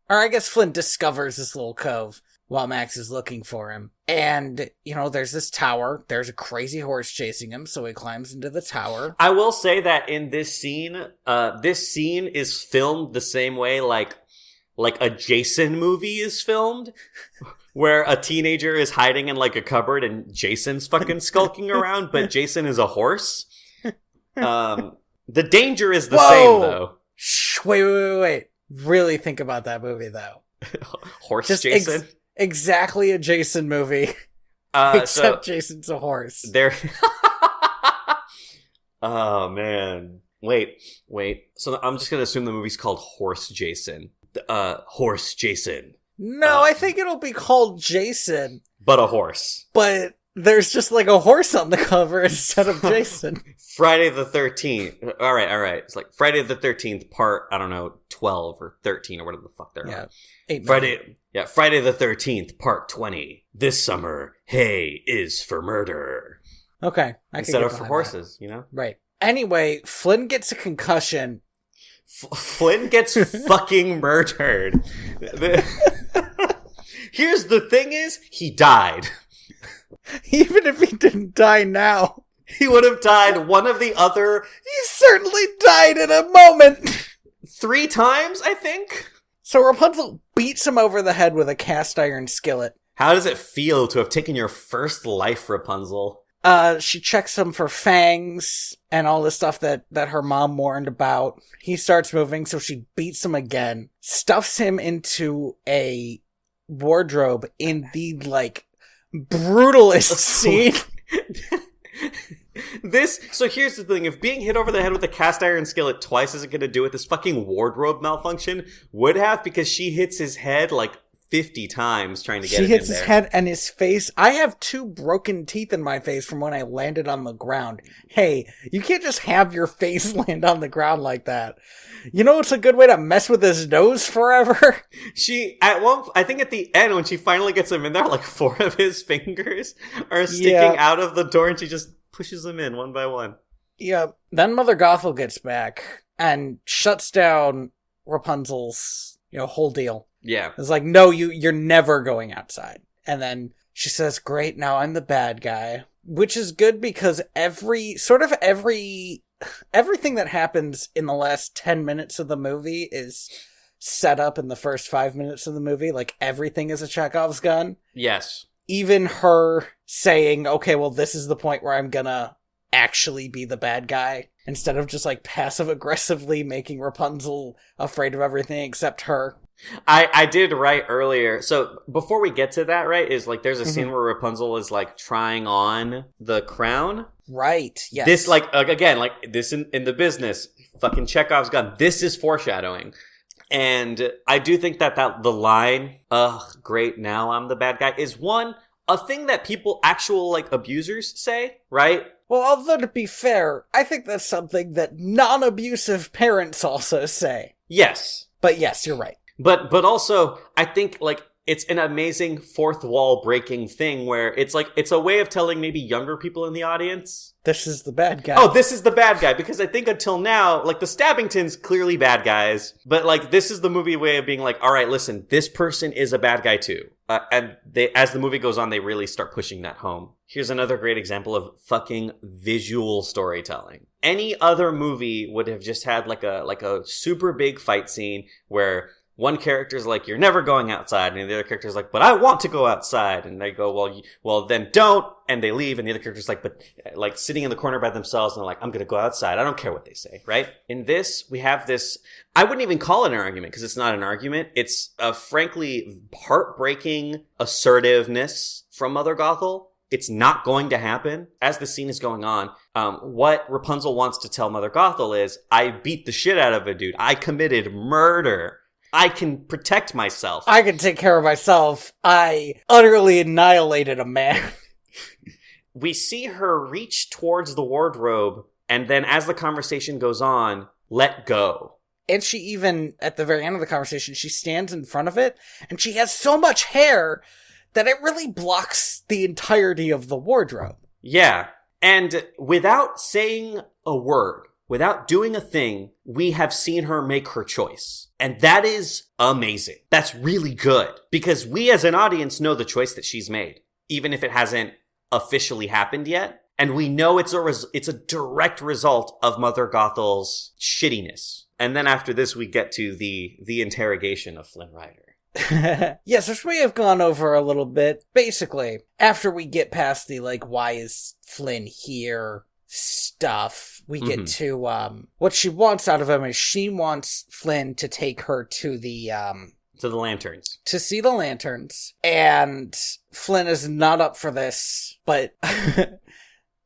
I guess Flynn discovers this little cove while Max is looking for him. And, there's this tower. There's a crazy horse chasing him, so he climbs into the tower. I will say that in this scene is filmed the same way like a Jason movie is filmed, where a teenager is hiding in like a cupboard and Jason's fucking skulking around, but Jason is a horse. The danger is the same, though. Wait. Really think about that movie, though. Horse just Jason? Exactly a Jason movie. Except Jason's a horse. Oh, man. Wait. So I'm just going to assume the movie's called Horse Jason. Horse Jason. No, I think it'll be called Jason. But a horse. But there's just like a horse on the cover instead of Jason. Friday the 13th. All right. It's like Friday the 13th part, 12 or 13 or whatever the fuck they're on. Friday the 13th part 20. This summer, hay is for murder. Okay. Instead of for horses, Right. Anyway, Flynn gets a concussion. Flynn gets fucking murdered. Here's the thing is, he died. Even if he didn't die now, he would have died one of the other. He certainly died in a moment. 3 times, I think. So Rapunzel beats him over the head with a cast iron skillet. How does it feel to have taken your first life, Rapunzel? She checks him for fangs and all the stuff that her mom warned about. He starts moving, so she beats him again, stuffs him into a wardrobe in the, brutalest scene. So here's the thing, if being hit over the head with a cast iron skillet twice isn't going to do it, this fucking wardrobe malfunction would have, because she hits his head 50 times trying to get She it hits in his there. head and his face. I have 2 broken teeth in my face from when I landed on the ground. Hey, you can't just have your face land on the ground like that. You know what's a good way to mess with his nose forever? I think at the end when she finally gets him in there, like 4 of his fingers are sticking out of the door and she just pushes them in one by one. Yeah. Then Mother Gothel gets back and shuts down Rapunzel's, whole deal. Yeah. It's like, no, you're never going outside. And then she says, great, now I'm the bad guy. Which is good because everything that happens in the last 10 minutes of the movie is set up in the first 5 minutes of the movie. Like, everything is a Chekhov's gun. Yes. Even her saying, okay, well, this is the point where I'm gonna actually be the bad guy, instead of just, like, passive-aggressively making Rapunzel afraid of everything except her. I did write earlier. So before we get to that, right, is like there's a scene where Rapunzel is like trying on the crown. Right. Yes. This again, like this in the business, fucking Chekhov's gun. This is foreshadowing. And I do think that the line, great, now I'm the bad guy, is a thing that people, actual like abusers say, right? Well, although to be fair, I think that's something that non-abusive parents also say. Yes. But yes, you're right. But also, I think, like, it's an amazing fourth wall breaking thing where it's a way of telling maybe younger people in the audience, this is the bad guy. Oh, this is the bad guy. Because I think until now, like, the Stabbingtons, clearly bad guys. But, like, this is the movie way of being like, all right, listen, this person is a bad guy too. And as the movie goes on, they really start pushing that home. Here's another great example of fucking visual storytelling. Any other movie would have just had like a super big fight scene where one character's like, you're never going outside. And the other character's like, but I want to go outside. And they go, well, then don't. And they leave. And the other character's like, but like sitting in the corner by themselves. And they're like, I'm going to go outside. I don't care what they say. Right. In this, we have this, I wouldn't even call it an argument because it's not an argument. It's a frankly heartbreaking assertiveness from Mother Gothel. It's not going to happen. As the scene is going on, what Rapunzel wants to tell Mother Gothel is, I beat the shit out of a dude. I committed murder. I can protect myself. I can take care of myself. I utterly annihilated a man. We see her reach towards the wardrobe, and then as the conversation goes on, let go. And she even, at the very end of the conversation, she stands in front of it, and she has so much hair that it really blocks the entirety of the wardrobe. Yeah. And without saying a word, without doing a thing, we have seen her make her choice. And that is amazing. That's really good. Because we as an audience know the choice that she's made, even if it hasn't officially happened yet. And we know it's a direct result of Mother Gothel's shittiness. And then after this, we get to the interrogation of Flynn Rider. Yes, which we have gone over a little bit. Basically, after we get past the, like, why is Flynn here stuff, we get to, what she wants out of him is she wants Flynn to take her to the lanterns. To see the lanterns. And Flynn is not up for this, but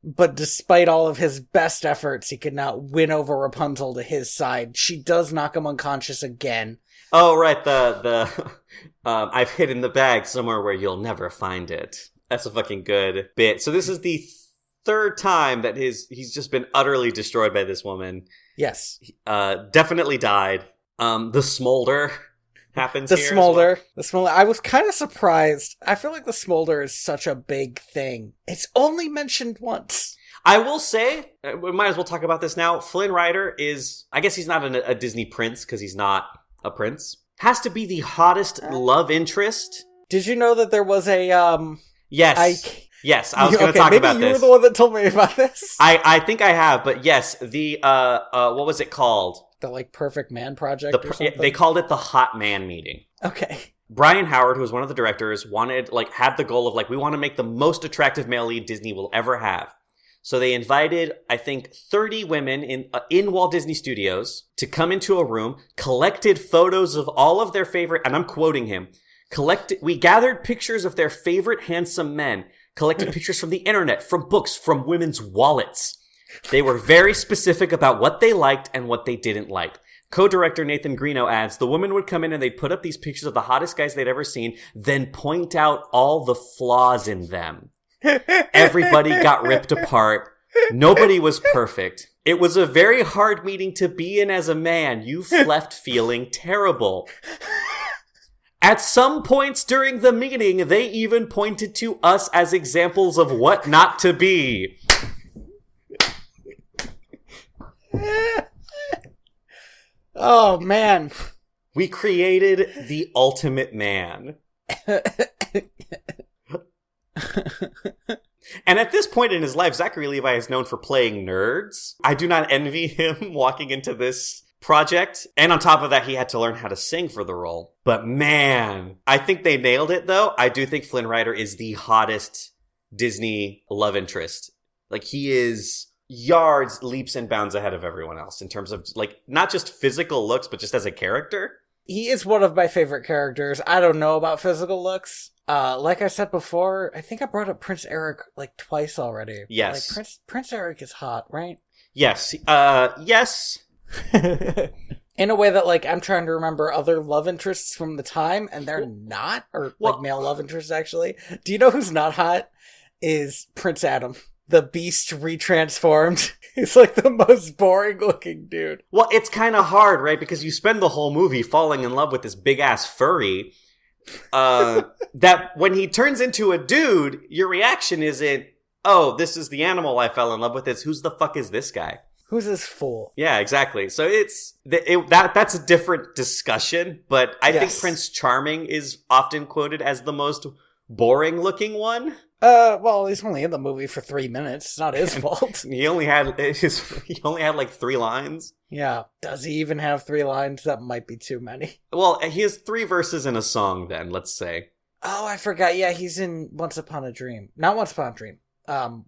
but despite all of his best efforts, he could not win over Rapunzel to his side. She does knock him unconscious again. Oh, right, the I've hidden the bag somewhere where you'll never find it. That's a fucking good bit. So this is the third time that he's just been utterly destroyed by this woman. Yes. Definitely died. The smolder happens here. The smolder. I was kind of surprised. I feel like the smolder is such a big thing. It's only mentioned once. I will say, we might as well talk about this now. Flynn Rider is, I guess he's not a Disney prince because he's not a prince. Has to be the hottest love interest. Did you know that there was a, Yes. Yes, I was going to talk about this. Maybe you were the one that told me about this. I think I have, but yes, the, what was it called? The, like, Perfect Man Project or something? They called it the Hot Man Meeting. Okay. Brian Howard, who was one of the directors, had the goal of, we want to make the most attractive male lead Disney will ever have. So they invited, I think, 30 women in Walt Disney Studios to come into a room, collected photos of all of their favorite, and I'm quoting him, we gathered pictures of their favorite handsome men, collected pictures from the internet, from books, from women's wallets. They were very specific about what they liked and what they didn't like. Co-director Nathan Greeno adds, the woman would come in and they'd put up these pictures of the hottest guys they'd ever seen, then point out all the flaws in them. Everybody got ripped apart. Nobody was perfect. It was a very hard meeting to be in as a man. You've left feeling terrible. At some points during the meeting, they even pointed to us as examples of what not to be. Oh, man. We created the ultimate man. And at this point in his life, Zachary Levi is known for playing nerds. I do not envy him walking into this project. And on top of that, he had to learn how to sing for the role. But man, I think they nailed it, though. I do think Flynn Rider is the hottest Disney love interest. Like, he is yards, leaps and bounds ahead of everyone else in terms of, like, not just physical looks, but just as a character. He is one of my favorite characters. I don't know about physical looks. Like I said before, I think I brought up Prince Eric like twice already. Yes. Like, Prince Eric is hot, right? Yes. Yes. In a way that, like, I'm trying to remember other love interests from the time, and they're not, or like male love interests, actually. Do you know who's not hot? Is Prince Adam, the beast retransformed. He's like the most boring looking dude. Well, it's kind of hard, right? Because you spend the whole movie falling in love with this big ass furry. That when he turns into a dude, your reaction isn't, oh, this is the animal I fell in love with. It's, who's the fuck is this guy? Who's this fool? Yeah, exactly. So that's a different discussion, but I think Prince Charming is often quoted as the most boring looking one. Well, he's only in the movie for 3 minutes. It's not his fault. He only had like 3 lines. Yeah. Does he even have 3 lines? That might be too many. Well, he has 3 verses in a song then, let's say. Oh, I forgot. Yeah, he's in Once Upon a Dream. Not Once Upon a Dream.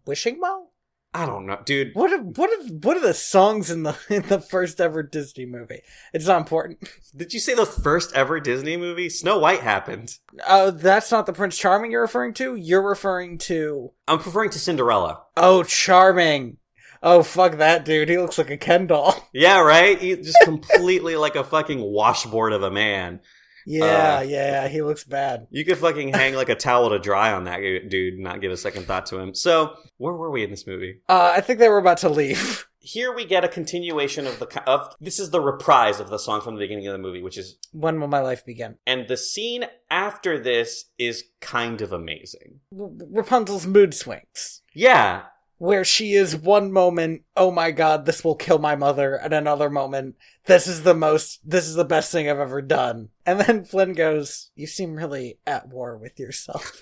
Wishing Well? I don't know, dude. What are the songs in the first ever Disney movie? It's not important. Did you say the first ever Disney movie? Snow White happened. Oh, that's not the Prince Charming you're referring to? You're referring to... I'm referring to Cinderella. Oh, Charming. Oh, fuck that dude. He looks like a Ken doll. Yeah, right? He's just completely like a fucking washboard of a man. Yeah, he looks bad. You could fucking hang like a towel to dry on that dude and not give a second thought to him. So, where were we in this movie? I think they were about to leave. Here we get a continuation of this is the reprise of the song from the beginning of the movie, which is When Will My Life Begin? And the scene after this is kind of amazing. Rapunzel's mood swings. Yeah. Where she is one moment, oh my god, this will kill my mother, and another moment, this is the best thing I've ever done. And then Flynn goes, you seem really at war with yourself.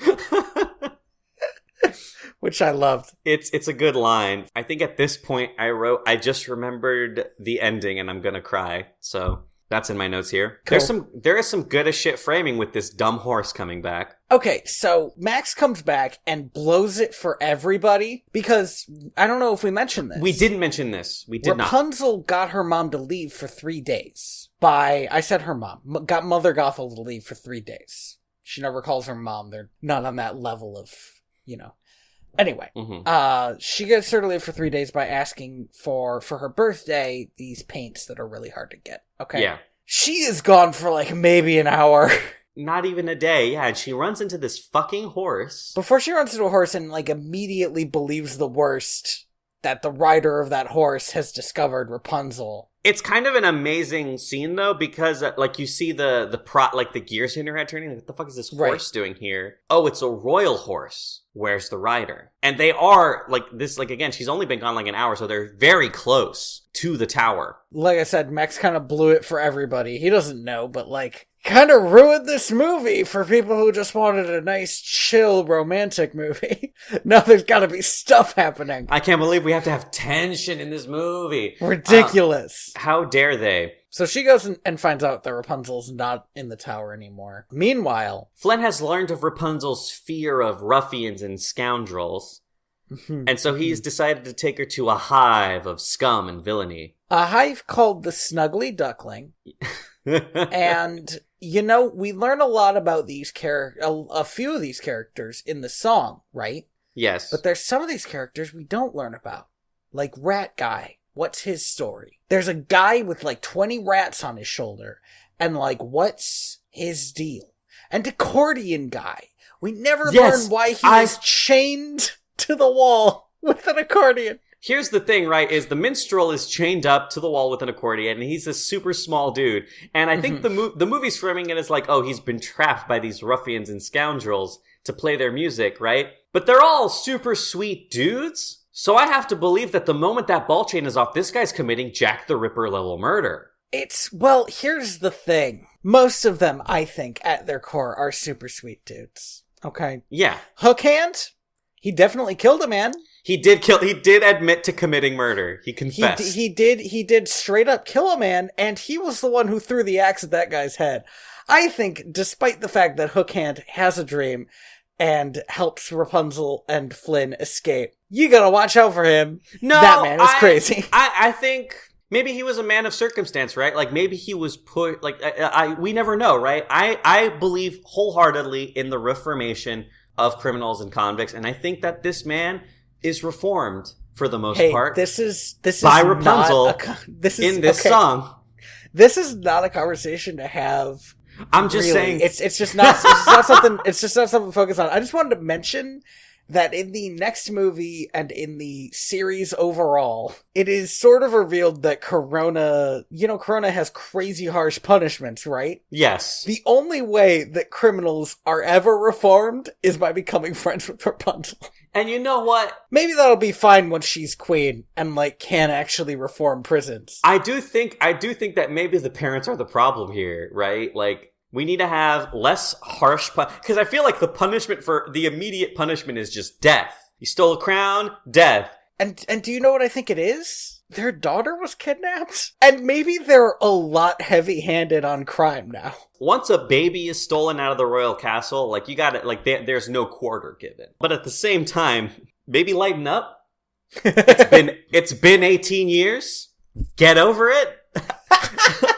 Which I loved. It's a good line. I think at this point I just remembered the ending and I'm gonna cry. So that's in my notes here. Cool. There is some good as shit framing with this dumb horse coming back. Okay, so Max comes back and blows it for everybody because I don't know if we mentioned this. We didn't mention this. We did not. Rapunzel got her mom to leave for 3 days. I said her mom. Got Mother Gothel to leave for 3 days. She never calls her mom. They're not on that level of, Anyway, she gets her to leave for 3 days by asking for her birthday these paints that are really hard to get. Okay? Yeah. She is gone for like maybe an hour. Not even a day, yeah, and she runs into this fucking horse. Before she runs into a horse and like immediately believes the worst, that the rider of that horse has discovered Rapunzel. It's kind of an amazing scene, though, because, like, you see the gears in her head turning. Like, what the fuck is this horse doing here? Oh, it's a royal horse. Where's the rider? And they are, like, this, like, again, she's only been gone, like, an hour, so they're very close to the tower. Like I said, Max kind of blew it for everybody. He doesn't know, but, like, kind of ruined this movie for people who just wanted a nice, chill, romantic movie. Now there's gotta be stuff happening. I can't believe we have to have tension in this movie. Ridiculous. How dare they? So she goes and finds out that Rapunzel's not in the tower anymore. Meanwhile, Flynn has learned of Rapunzel's fear of ruffians and scoundrels. And so he's decided to take her to a hive of scum and villainy. A hive called the Snuggly Duckling. And, we learn a lot about these a few of these characters in the song, right? Yes. But there's some of these characters we don't learn about. Like Rat Guy. What's his story? There's a guy with like 20 rats on his shoulder, and like, what's his deal? And accordion guy. We never learn why he is chained to the wall with an accordion. Here's the thing, right, is the minstrel is chained up to the wall with an accordion, and he's a super small dude. And I think the movie's framing it as like, oh, he's been trapped by these ruffians and scoundrels to play their music, right? But they're all super sweet dudes. So I have to believe that the moment that ball chain is off, this guy's committing Jack the Ripper level murder. Well, here's the thing. Most of them, I think, at their core, are super sweet dudes. Okay? Yeah. Hookhand, he definitely killed a man. He did admit to committing murder. He confessed. He did straight up kill a man, and he was the one who threw the axe at that guy's head. I think, despite the fact that Hookhand has a dream and helps Rapunzel and Flynn escape, you gotta watch out for him. No, that man is crazy. I think maybe he was a man of circumstance, right? Like, maybe he was put, like, we never know, right? I believe wholeheartedly in the reformation of criminals and convicts, and I think that this man is reformed for the most part. This is by Rapunzel in this song. This is not a conversation to have. I'm just saying it's just not something to focus on. I just wanted to mention that in the next movie and in the series overall, it is sort of revealed that Corona has crazy harsh punishments, right? Yes. The only way that criminals are ever reformed is by becoming friends with Rapunzel. And you know what? Maybe that'll be fine once she's queen and, like, can actually reform prisons. I do think that maybe the parents are the problem here, right? Like, we need to have less harsh because I feel like the immediate punishment is just death. You stole a crown, death. And do you know what I think it is? Their daughter was kidnapped? And maybe they're a lot heavy-handed on crime now. Once a baby is stolen out of the royal castle, like, you gotta, like, there's no quarter given. But at the same time, maybe lighten up. It's been 18 years. Get over it.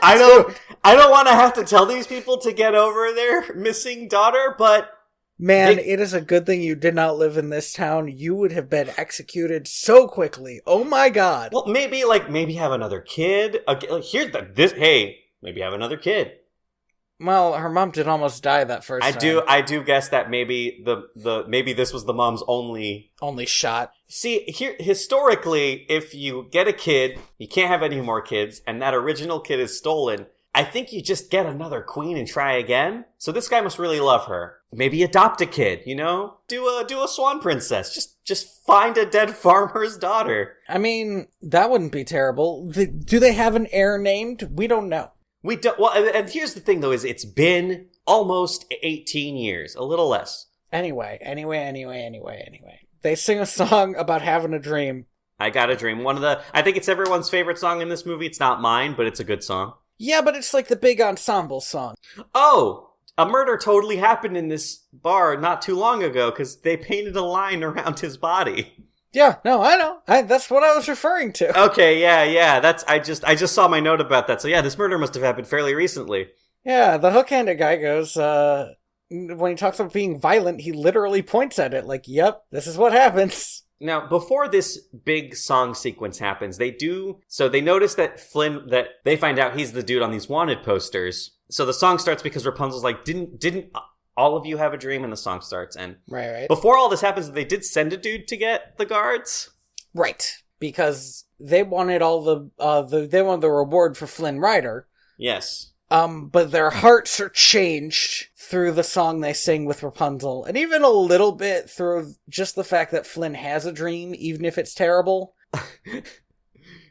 I don't want to have to tell these people to get over their missing daughter, but man, it is a good thing you did not live in this town. You would have been executed so quickly. Oh my god. Well, maybe have another kid. Maybe have another kid. Well, her mom did almost die that first time. I do guess that maybe maybe this was the mom's only shot. See, here historically, if you get a kid, you can't have any more kids, and that original kid is stolen, I think you just get another queen and try again. So this guy must really love her. Maybe adopt a kid, you know? Do a swan princess. Just find a dead farmer's daughter. I mean, that wouldn't be terrible. Do they have an heir named? We don't know. We don't. Well, and here's the thing, though, is it's been almost 18 years, a little less. Anyway. They sing a song about having a dream. I Got a Dream. I think it's everyone's favorite song in this movie. It's not mine, but it's a good song. Yeah, but it's like the big ensemble song. Oh, a murder totally happened in this bar not too long ago because they painted a line around his body. Yeah, no, I know. That's what I was referring to. Okay, yeah. I just saw my note about that. So yeah, this murder must have happened fairly recently. Yeah, the hook-handed guy goes, when he talks about being violent, he literally points at it like, yep, this is what happens. Now, before this big song sequence happens, they notice that they find out he's the dude on these wanted posters. So the song starts because Rapunzel's like, didn't all of you have a dream? And the song starts. And right. Before all this happens, they did send a dude to get the guards. Right. Because they wanted they wanted the reward for Flynn Rider. Yes. But their hearts are changed through the song they sing with Rapunzel, and even a little bit through just the fact that Flynn has a dream, even if it's terrible.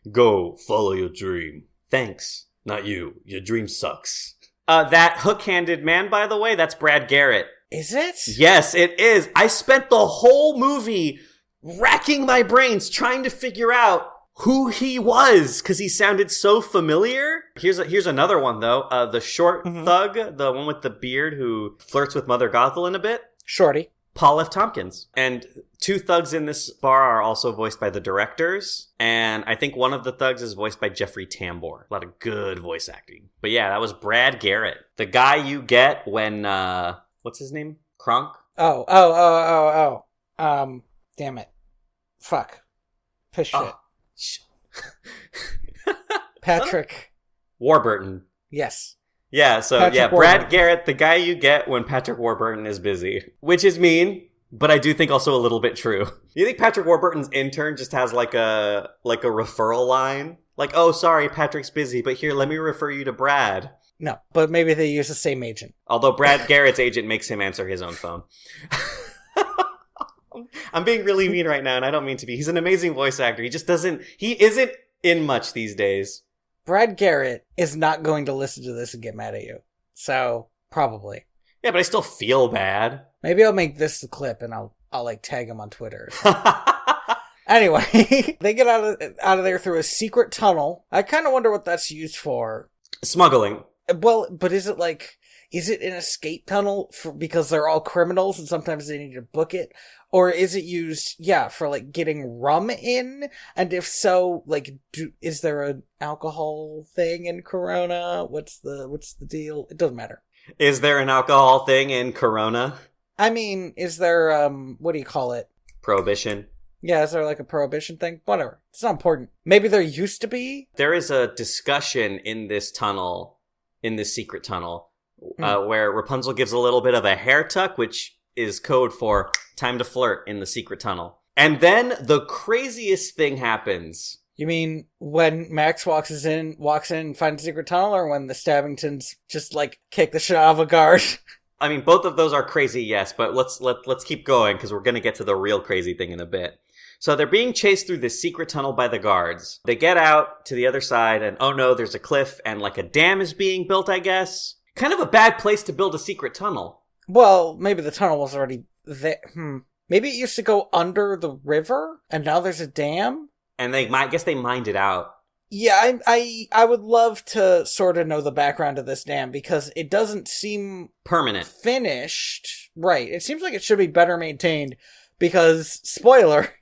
Go, follow your dream. Thanks. Not you. Your dream sucks. That hook-handed man, by the way, that's Brad Garrett. Is it? Yes, it is. I spent the whole movie racking my brains trying to figure out who he was, because he sounded so familiar. Here's another one, though. The short thug, the one with the beard who flirts with Mother Gothel a bit. Shorty. Paul F. Tompkins. And two thugs in this bar are also voiced by the directors. And I think one of the thugs is voiced by Jeffrey Tambor. A lot of good voice acting. But yeah, that was Brad Garrett. The guy you get when, what's his name? Kronk? Oh. Damn it. Fuck. Piss shit. Patrick Warburton. Yes. Yeah, so Patrick Brad Warburton. Garrett, the guy you get when Patrick Warburton is busy. Which is mean, but I do think also a little bit true. You think Patrick Warburton's intern just has like a referral line? Like, oh, sorry, Patrick's busy, but here, let me refer you to Brad. No, but maybe they use the same agent. Although Brad Garrett's agent makes him answer his own phone. I'm being really mean right now, and I don't mean to be. He's an amazing voice actor. He isn't in much these days. Brad Garrett is not going to listen to this and get mad at you. So, probably. Yeah, but I still feel bad. Maybe I'll make this the clip and I'll like tag him on Twitter. Anyway, they get out of there through a secret tunnel. I kind of wonder what that's used for. Smuggling. Well, but is it an escape tunnel because they're all criminals and sometimes they need to book it? Or is it used, for like getting rum in? And if so, like, is there an alcohol thing in Corona? What's the deal? It doesn't matter. Is there an alcohol thing in Corona? I mean, is there, what do you call it? Prohibition. Yeah, is there like a prohibition thing? Whatever. It's not important. Maybe there used to be? There is a discussion in this tunnel, in this secret tunnel, where Rapunzel gives a little bit of a hair tuck, which is code for time to flirt in the secret tunnel. And then the craziest thing happens. You mean when Max walks in and finds a secret tunnel, or when the Stabbingtons just like kick the shit out of a guard? I mean, both of those are crazy, yes, but let's keep going because we're going to get to the real crazy thing in a bit. So they're being chased through this secret tunnel by the guards. They get out to the other side and oh no, there's a cliff and like a dam is being built, I guess. Kind of a bad place to build a secret tunnel. Well, maybe the tunnel was already there. Maybe it used to go under the river and now there's a dam? And I guess they mined it out. Yeah, I would love to sort of know the background of this dam because it doesn't seem permanent. Finished. Right. It seems like it should be better maintained because, spoiler,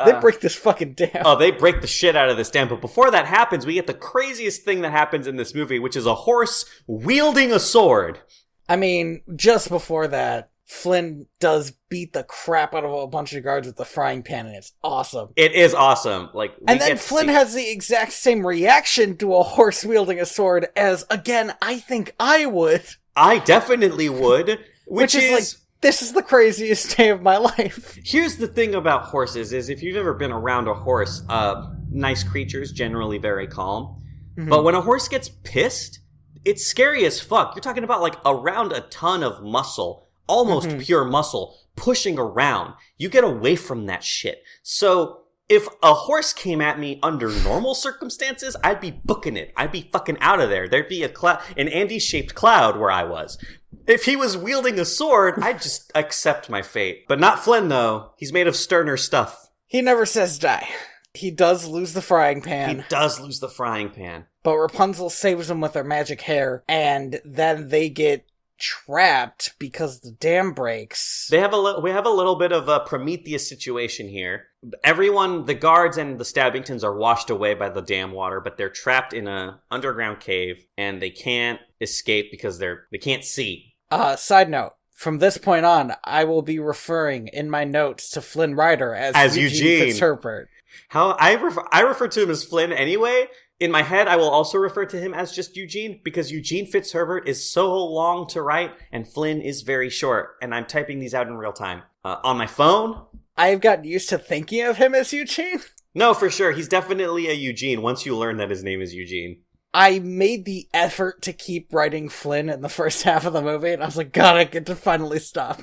they break this fucking dam. Oh, they break the shit out of this dam. But before that happens, we get the craziest thing that happens in this movie, which is a horse wielding a sword. I mean, just before that, Flynn does beat the crap out of a bunch of guards with the frying pan, and it's awesome. It is awesome. And then Flynn has the exact same reaction to a horse wielding a sword as, again, I think I would. I definitely would. Which is like, this is the craziest day of my life. Here's the thing about horses is if you've ever been around a horse, nice creatures, generally very calm. Mm-hmm. But when a horse gets pissed, it's scary as fuck. You're talking about like around a ton of muscle. Almost pure muscle pushing around. You get away from that shit. So if a horse came at me under normal circumstances, I'd be booking it. I'd be fucking out of there. There'd be an Andy-shaped cloud where I was. If he was wielding a sword, I'd just accept my fate. But not Flynn, though. He's made of sterner stuff. He never says die. He does lose the frying pan. He does lose the frying pan. But Rapunzel saves him with her magic hair, and then they get trapped because the dam breaks. We have a little bit of a Prometheus situation here. Everyone, the guards and the Stabbingtons are washed away by the dam water, but they're trapped in a underground cave and they can't escape because they can't see. Side note. From this point on, I will be referring in my notes to Flynn Rider as Eugene Fitzherbert. How I refer to him as Flynn anyway. In my head, I will also refer to him as just Eugene, because Eugene Fitzherbert is so long to write, and Flynn is very short, and I'm typing these out in real time. On my phone. I've gotten used to thinking of him as Eugene. No, for sure. He's definitely a Eugene once you learn that his name is Eugene. I made the effort to keep writing Flynn in the first half of the movie, and I was like, God, I get to finally stop.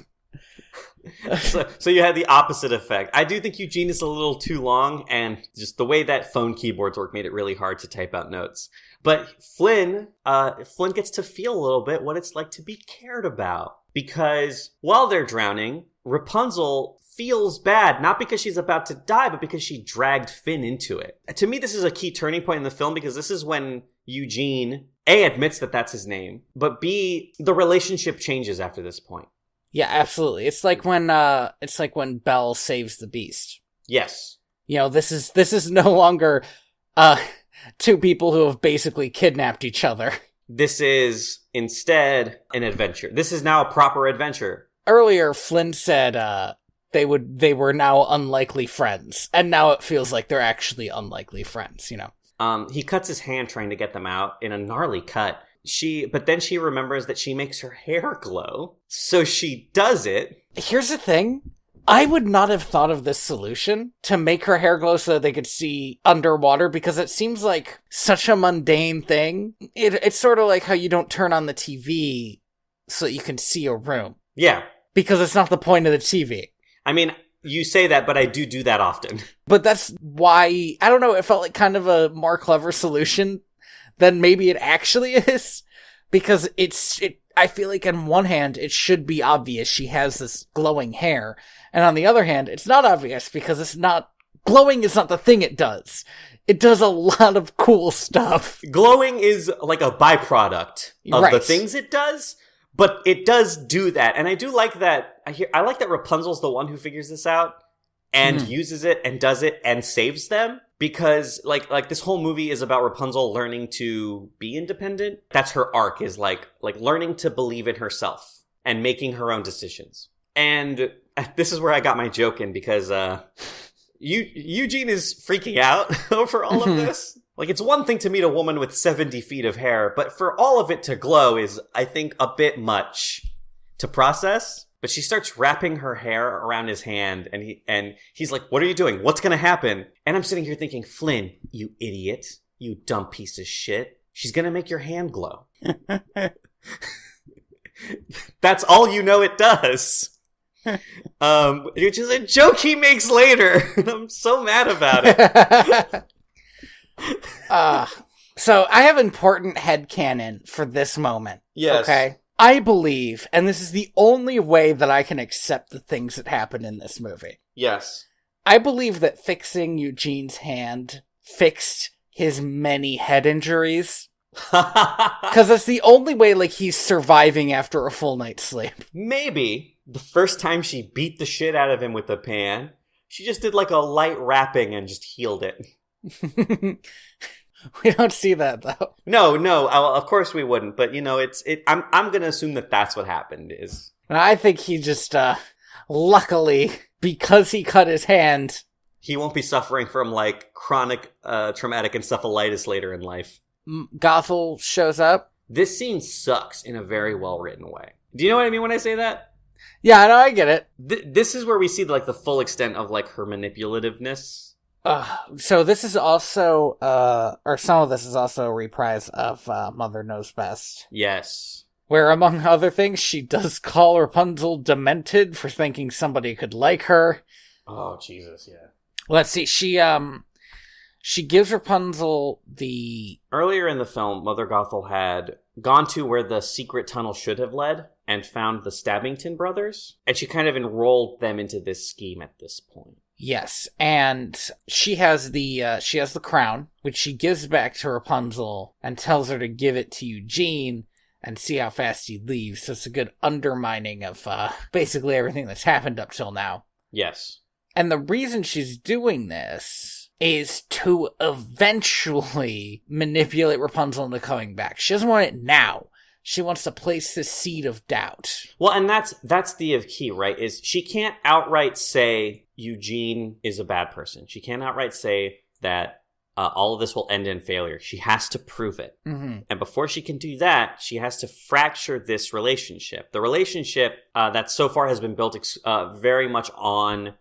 So you had the opposite effect. I do think Eugene is a little too long, and just the way that phone keyboards work made it really hard to type out notes. But Flynn gets to feel a little bit what it's like to be cared about. Because while they're drowning, Rapunzel feels bad, not because she's about to die, but because she dragged Finn into it. To me, this is a key turning point in the film, because this is when Eugene, A, admits that that's his name, but B, the relationship changes after this point. Yeah, absolutely. It's like when Belle saves the beast. Yes. You know, this is no longer two people who have basically kidnapped each other. This is instead an adventure. This is now a proper adventure. Earlier, Flynn said, they were now unlikely friends. And now it feels like they're actually unlikely friends, He cuts his hand trying to get them out in a gnarly cut. But then she remembers that she makes her hair glow. So she does it. Here's the thing. I would not have thought of this solution to make her hair glow so that they could see underwater, because it seems like such a mundane thing. It's sort of like how you don't turn on the TV so that you can see a room. Yeah. Because it's not the point of the TV. I mean, you say that, but I do that often. But that's why, I don't know, it felt like kind of a more clever solution than maybe it actually is. Because I feel like on one hand, it should be obvious she has this glowing hair. And on the other hand, it's not obvious because glowing is not the thing it does. It does a lot of cool stuff. Glowing is like a byproduct of the things it does, but it does do that. And I do like that. I like that Rapunzel's the one who figures this out and uses it and does it and saves them. Because, like this whole movie is about Rapunzel learning to be independent. That's her arc, is like learning to believe in herself and making her own decisions. And this is where I got my joke in, because Eugene is freaking out over all of this. Like, it's one thing to meet a woman with 70 feet of hair, but for all of it to glow is, I think, a bit much to process. But she starts wrapping her hair around his hand, and he's like, "What are you doing? What's gonna happen?" And I'm sitting here thinking, Flynn, you idiot, you dumb piece of shit. She's gonna make your hand glow. That's all you know it does. Which is a joke he makes later. I'm so mad about it. So I have important headcanon for this moment. Yes. Okay? I believe, and this is the only way that I can accept the things that happen in this movie. Yes. I believe that fixing Eugene's hand fixed his many head injuries. Because that's the only way, like, he's surviving after a full night's sleep. Maybe the first time she beat the shit out of him with a pan, she just did like a light wrapping and just healed it. We don't see that, though. No, of course we wouldn't. But, I'm going to assume that that's what happened is. And I think he just, luckily, because he cut his hand, he won't be suffering from, like, chronic traumatic encephalitis later in life. Gothel shows up. This scene sucks in a very well-written way. Do you know what I mean when I say that? Yeah, I know, I get it. This is where we see, like, the full extent of, like, her manipulativeness. So this is also, or some of this is also a reprise of Mother Knows Best. Yes. Where, among other things, she does call Rapunzel demented for thinking somebody could like her. Oh, Jesus, yeah. Let's see, she gives Rapunzel the... Earlier in the film, Mother Gothel had gone to where the secret tunnel should have led and found the Stabbington brothers, and she kind of enrolled them into this scheme at this point. Yes, and she has the crown, which she gives back to Rapunzel and tells her to give it to Eugene and see how fast he leaves. So it's a good undermining of basically everything that's happened up till now. Yes. And the reason she's doing this is to eventually manipulate Rapunzel into coming back. She doesn't want it now. She wants to place the seed of doubt. Well, and that's the key, right? Is she can't outright say Eugene is a bad person. She can't outright say that all of this will end in failure. She has to prove it. Mm-hmm. And before she can do that, she has to fracture this relationship. The relationship that so far has been built very much on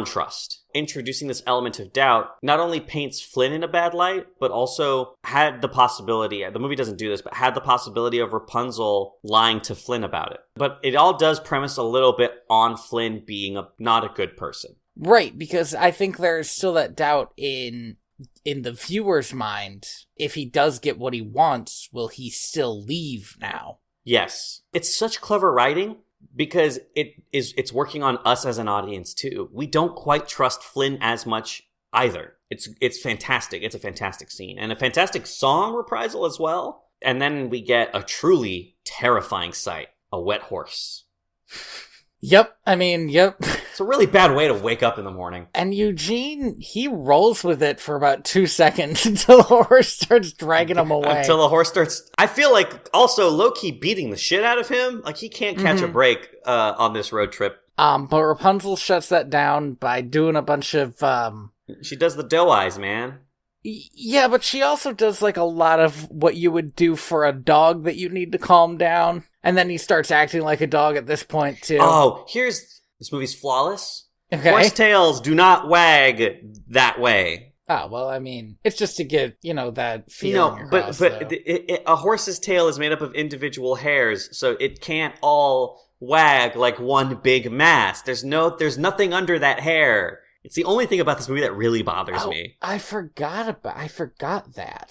trust. Introducing this element of doubt not only paints Flynn in a bad light, but also had the possibility, the movie doesn't do this, but had the possibility of Rapunzel lying to Flynn about it. But it all does premise a little bit on Flynn being not a good person. Right, because I think there's still that doubt in the viewer's mind. If he does get what he wants, will he still leave now? Yes. It's such clever writing. Because it's working on us as an audience too. We don't quite trust Flynn as much either. It's fantastic. It's a fantastic scene and a fantastic song reprisal as well. And then we get a truly terrifying sight: a wet horse. Yep. It's a really bad way to wake up in the morning. And Eugene, he rolls with it for about 2 seconds until the horse starts dragging him away. Until the horse starts... I feel like also low-key beating the shit out of him. Like, he can't catch a break on this road trip. But Rapunzel shuts that down by doing a bunch of, She does the doe eyes, man. Yeah, but she also does, like, a lot of what you would do for a dog that you need to calm down. And then he starts acting like a dog at this point, too. Oh, this movie's flawless. Okay. Horsetails do not wag that way. Oh, well, I mean, it's just to get, that feeling across. But a horse's tail is made up of individual hairs, so it can't all wag like one big mass. There's nothing under that hair. It's the only thing about this movie that really bothers me. I forgot that.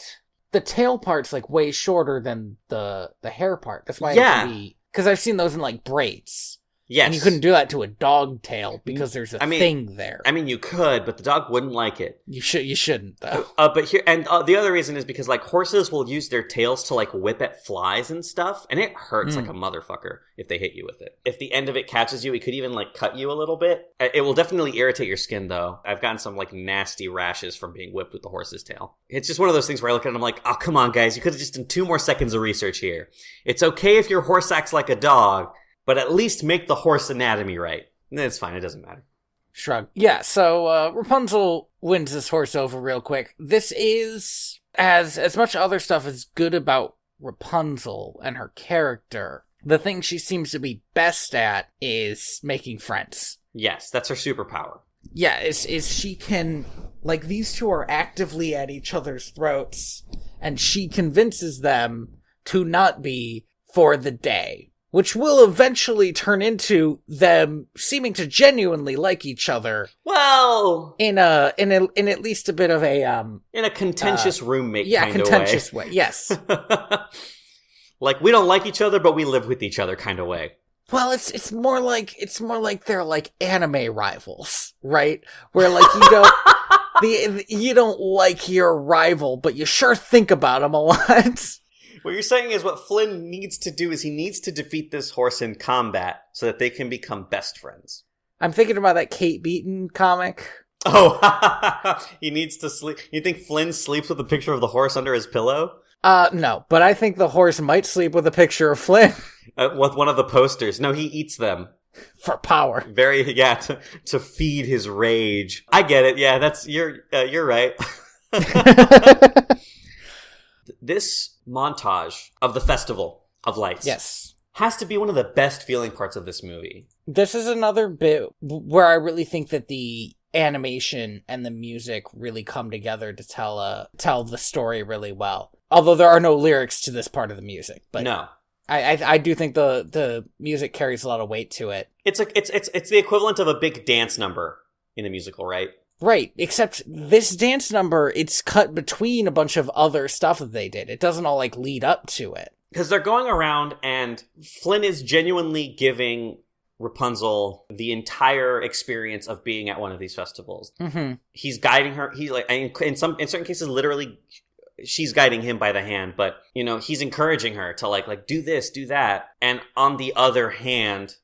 The tail part's, like, way shorter than the hair part. That's why it can be... Because I've seen those in, like, braids. Yes. And you couldn't do that to a dog tail because there's a thing there. I mean, you could, but the dog wouldn't like it. You shouldn't, though. But here, and the other reason is because, like, horses will use their tails to, like, whip at flies and stuff, and it hurts like a motherfucker if they hit you with it. If the end of it catches you, it could even, like, cut you a little bit. It will definitely irritate your skin, though. I've gotten some, like, nasty rashes from being whipped with the horse's tail. It's just one of those things where I look at it and I'm like, oh, come on, guys, you could have just done 2 more seconds of research here. It's okay if your horse acts like a dog, but at least make the horse anatomy right. It's fine, it doesn't matter. Shrug. Yeah, so Rapunzel wins this horse over real quick. This is, as much other stuff is good about Rapunzel and her character, the thing she seems to be best at is making friends. Yes, that's her superpower. Yeah, is she can, like, these two are actively at each other's throats, and she convinces them to not be for the day. Which will eventually turn into them seeming to genuinely like each other. Well, in at least a bit of a in a contentious roommate kind of way. Yeah, contentious way. Yes. Like, we don't like each other, but we live with each other kind of way. Well, it's more like they're like anime rivals, right? Where, like, you don't like your rival, but you sure think about him a lot. What you're saying is what Flynn needs to do is he needs to defeat this horse in combat so that they can become best friends. I'm thinking about that Kate Beaton comic. Oh, he needs to sleep. You think Flynn sleeps with a picture of the horse under his pillow? No, but I think the horse might sleep with a picture of Flynn. With one of the posters. No, he eats them. For power. To feed his rage. I get it. Yeah, you're right. This montage of the Festival of Lights, yes, has to be one of the best feeling parts of this movie. This is another bit where I really think that the animation and the music really come together to tell the story really well. Although there are no lyrics to this part of the music, but no, I do think the music carries a lot of weight to it. It's the equivalent of a big dance number in a musical, right? Right, except this dance number, it's cut between a bunch of other stuff that they did. It doesn't all, like, lead up to it. Because they're going around, and Flynn is genuinely giving Rapunzel the entire experience of being at one of these festivals. Mm-hmm. He's guiding her. He's like, in certain cases, literally, she's guiding him by the hand. But, he's encouraging her to, like do this, do that. And on the other hand,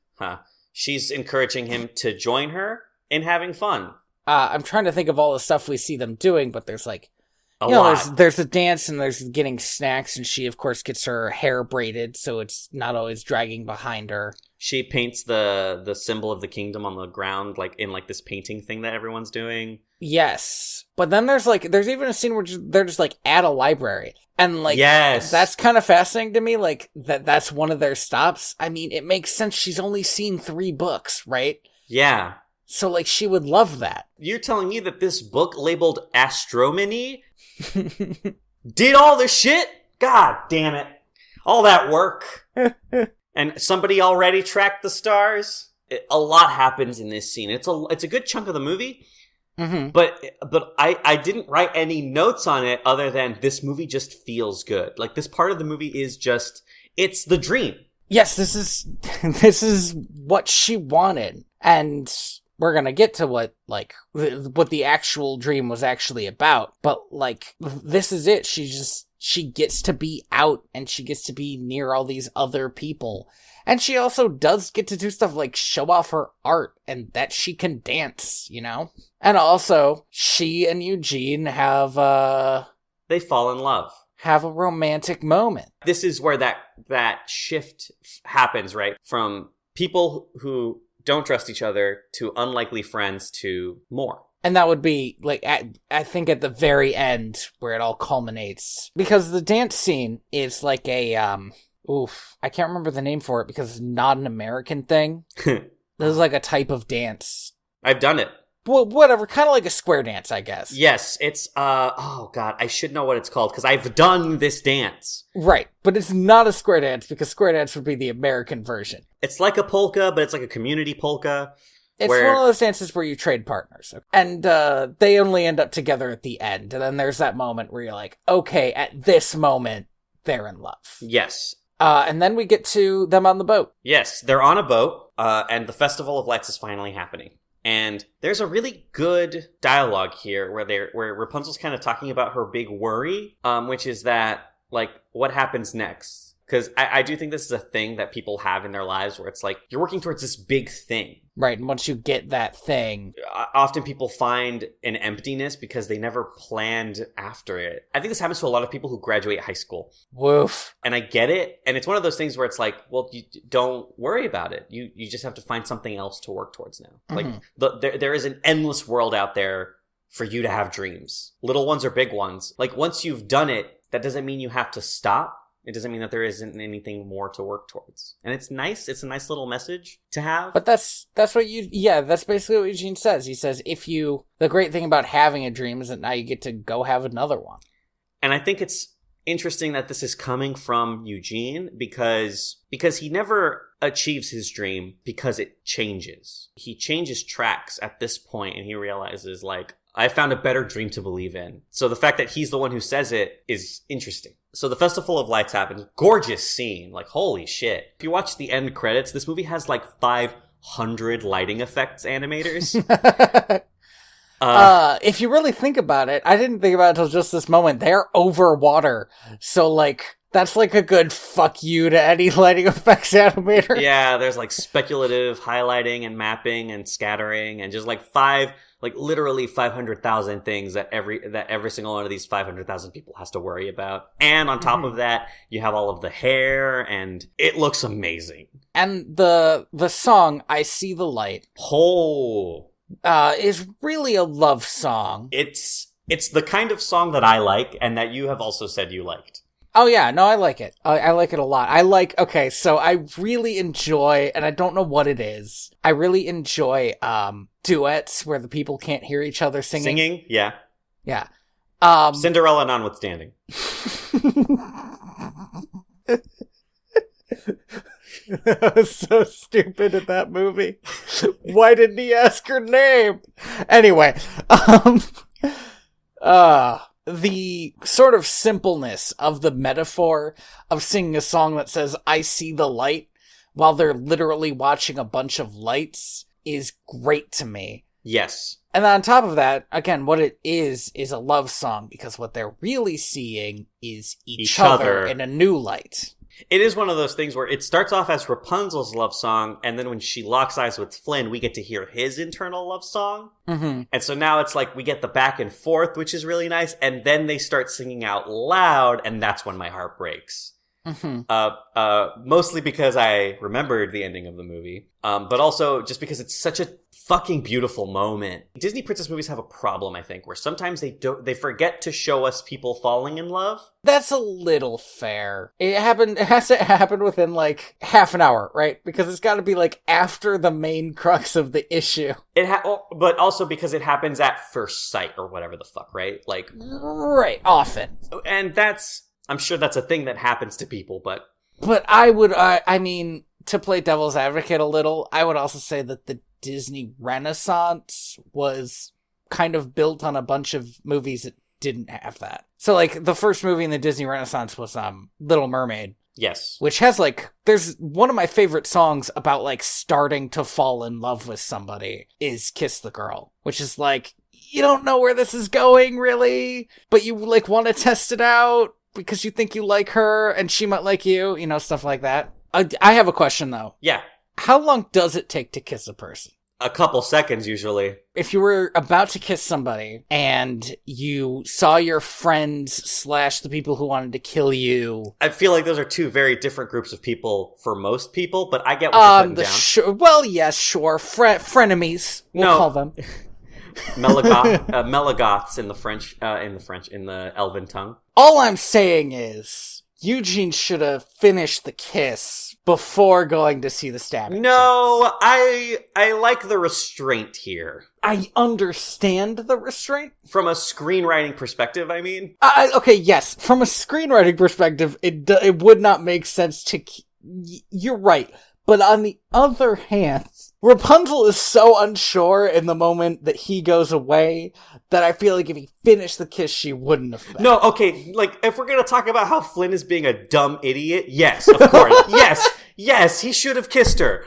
she's encouraging him to join her in having fun. I'm trying to think of all the stuff we see them doing, but there's like, a lot. There's a dance and there's getting snacks, and she, of course, gets her hair braided, so it's not always dragging behind her. She paints the symbol of the kingdom on the ground, like in like this painting thing that everyone's doing. Yes, but then there's even a scene where they're just like at a library, and like, yes, that's kind of fascinating to me. Like that's one of their stops. I mean, it makes sense. She's only seen 3 books, right? Yeah. So, like, she would love that. You're telling me that this book labeled Astromeny did all the shit? God damn it. All that work. And somebody already tracked the stars? A lot happens in this scene. It's a good chunk of the movie. Mm-hmm. But I didn't write any notes on it other than this movie just feels good. Like, this part of the movie is just, it's the dream. Yes, this is what she wanted. And we're gonna get to what the actual dream was actually about, but, like, this is it. She gets to be out, and she gets to be near all these other people. And she also does get to do stuff like show off her art, and that she can dance, And also, she and Eugene have, they fall in love. Have a romantic moment. This is where that shift happens, right? From people who don't trust each other to unlikely friends to more. And that would be, like, I think at the very end where it all culminates. Because the dance scene is like a, I can't remember the name for it because it's not an American thing. This is like a type of dance. I've done it. Well, whatever, kind of like a square dance, I guess. Yes, it's, oh god, I should know what it's called, because I've done this dance. Right, but it's not a square dance, because square dance would be the American version. It's like a polka, but it's like a community polka. It's one of those dances where you trade partners. And they only end up together at the end, and then there's that moment where you're like, okay, at this moment, they're in love. Yes. And then we get to them on the boat. Yes, they're on a boat, and the Festival of Lights is finally happening. And there's a really good dialogue here where Rapunzel's kind of talking about her big worry, which is that, like, what happens next? Because I do think this is a thing that people have in their lives where it's like, you're working towards this big thing. Right, and once you get that thing... Often people find an emptiness because they never planned after it. I think this happens to a lot of people who graduate high school. Woof. And I get it, and it's one of those things where it's like, well, you don't worry about it. You just have to find something else to work towards now. Mm-hmm. Like, there is an endless world out there for you to have dreams. Little ones or big ones. Like, once you've done it, that doesn't mean you have to stop. It doesn't mean that there isn't anything more to work towards. And it's nice. It's a nice little message to have. But that's what that's basically what Eugene says. He says, the great thing about having a dream is that now you get to go have another one. And I think it's interesting that this is coming from Eugene because he never achieves his dream because it changes. He changes tracks at this point and he realizes, like, I found a better dream to believe in. So the fact that he's the one who says it is interesting. So the Festival of Lights happens. Gorgeous scene. Like, holy shit. If you watch the end credits, this movie has like 500 lighting effects animators. If you really think about it, I didn't think about it until just this moment. They're over water. So, like, that's like a good fuck you to any lighting effects animator. Yeah, there's like speculative highlighting and mapping and scattering and just like literally 500,000 things that every single one of these 500,000 people has to worry about. And on top of that, you have all of the hair, and it looks amazing. And the song, I See the Light, is really a love song. It's the kind of song that I like, and that you have also said you liked. Oh yeah, no, I like it. I like it a lot. So I really enjoy, and I don't know what it is, I really enjoy duets where the people can't hear each other singing. Singing? Yeah. Yeah. Cinderella notwithstanding. I was so stupid at that movie. Why didn't he ask her name? Anyway, the sort of simpleness of the metaphor of singing a song that says, I see the light, while they're literally watching a bunch of lights, is great to me. Yes. And on top of that, again, what it is a love song, because what they're really seeing is each other in a new light. It is one of those things where it starts off as Rapunzel's love song, and then when she locks eyes with Flynn, we get to hear his internal love song. Mm-hmm. And so now it's like we get the back and forth, which is really nice, and then they start singing out loud, and that's when my heart breaks. Mm-hmm. Mostly because I remembered the ending of the movie, but also just because it's such a fucking beautiful moment. Disney princess movies have a problem, I think, where sometimes they forget to show us people falling in love. That's a little fair. It has to happen within like half an hour, right? Because it's got to be like after the main crux of the issue. But also because it happens at first sight or whatever the fuck, right? Like, right, often. And I'm sure that's a thing that happens to people, but I mean, to play devil's advocate a little, I would also say that the Disney Renaissance was kind of built on a bunch of movies that didn't have that. So, like, the first movie in the Disney Renaissance was Little Mermaid. Yes. Which has, like, there's one of my favorite songs about, like, starting to fall in love with somebody is Kiss the Girl, which is, like, you don't know where this is going, really, but you, like, want to test it out because you think you like her and she might like you, stuff like that. I have a question, though. Yeah. How long does it take to kiss a person? a couple seconds usually. If you were about to kiss somebody and you saw your friends / the people who wanted to kill you... I feel like those are two very different groups of people for most people, but I get what you're putting down. Well, yes, sure. Frenemies, we'll call them. Melagoths in the Elven tongue. All I'm saying is, Eugene should have finished the kiss before going to see the stabbing. No, I like the restraint here. I understand the restraint. From a screenwriting perspective, I mean. Okay, yes. From a screenwriting perspective, it would not make sense to... You're right. But on the other hand, Rapunzel is so unsure in the moment that he goes away that I feel like if he finished the kiss, she wouldn't have been. No, okay, like, if we're gonna talk about how Flynn is being a dumb idiot, yes, of course. yes, he should have kissed her.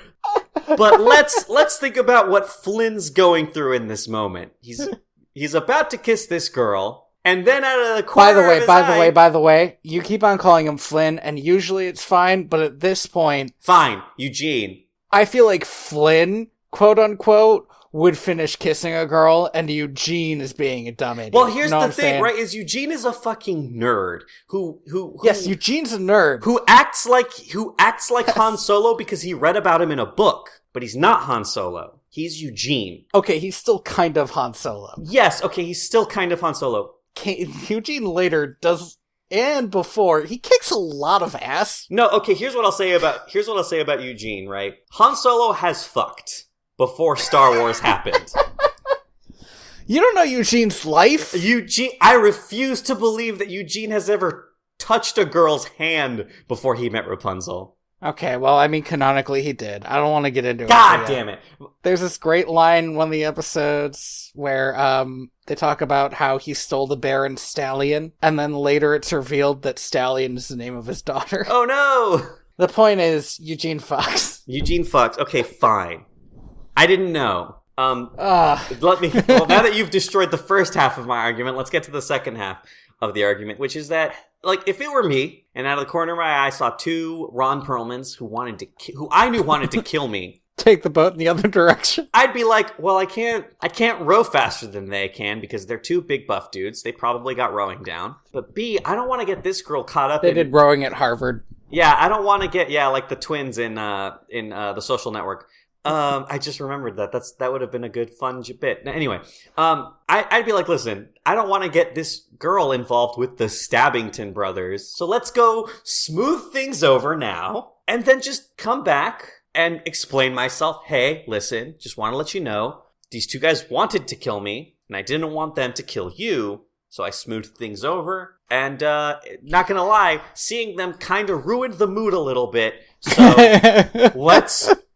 But let's think about what Flynn's going through in this moment. He's about to kiss this girl, and then out of the corner of his eye... By the way, you keep on calling him Flynn, and usually it's fine, but at this point... Fine, Eugene. I feel like Flynn, quote unquote, would finish kissing a girl, and Eugene is being a dumb idiot. Well, here's the thing, right? Is Eugene is a fucking nerd who yes, Eugene's a nerd who acts like Han Solo because he read about him in a book, but he's not Han Solo. He's Eugene. Okay, he's still kind of Han Solo. Yes, okay, he's still kind of Han Solo. Eugene later does. And before, he kicks a lot of ass. No, okay, here's what I'll say about Eugene, right? Han Solo has fucked before Star Wars happened. You don't know Eugene's life? I refuse to believe that Eugene has ever touched a girl's hand before he met Rapunzel. Okay, well, I mean, canonically he did. I don't want to get into it. God damn it. There's this great line in one of the episodes where they talk about how he stole the Baron's stallion, and then later it's revealed that Stallion is the name of his daughter. Oh no! The point is, Eugene fucks. Eugene fucks. Okay, fine. I didn't know. Well, now that you've destroyed the first half of my argument, let's get to the second half of the argument, which is that, like, if it were me, and out of the corner of my eye I saw two Ron Perlmans who I knew wanted to kill me, take the boat in the other direction, I'd be like, well, I can't row faster than they can because they're two big buff dudes. They probably got rowing down. But B, I don't want to get this girl caught up. They did rowing at Harvard. Yeah, I don't want to get like the twins in The Social Network. I just remembered that would have been a good fun bit. Anyway, I'd be like, listen, I don't want to get this girl involved with the Stabbington brothers, so let's go smooth things over now, and then just come back and explain myself. Hey, listen, just want to let you know, these two guys wanted to kill me, and I didn't want them to kill you, so I smoothed things over, and not gonna lie, seeing them kind of ruined the mood a little bit, so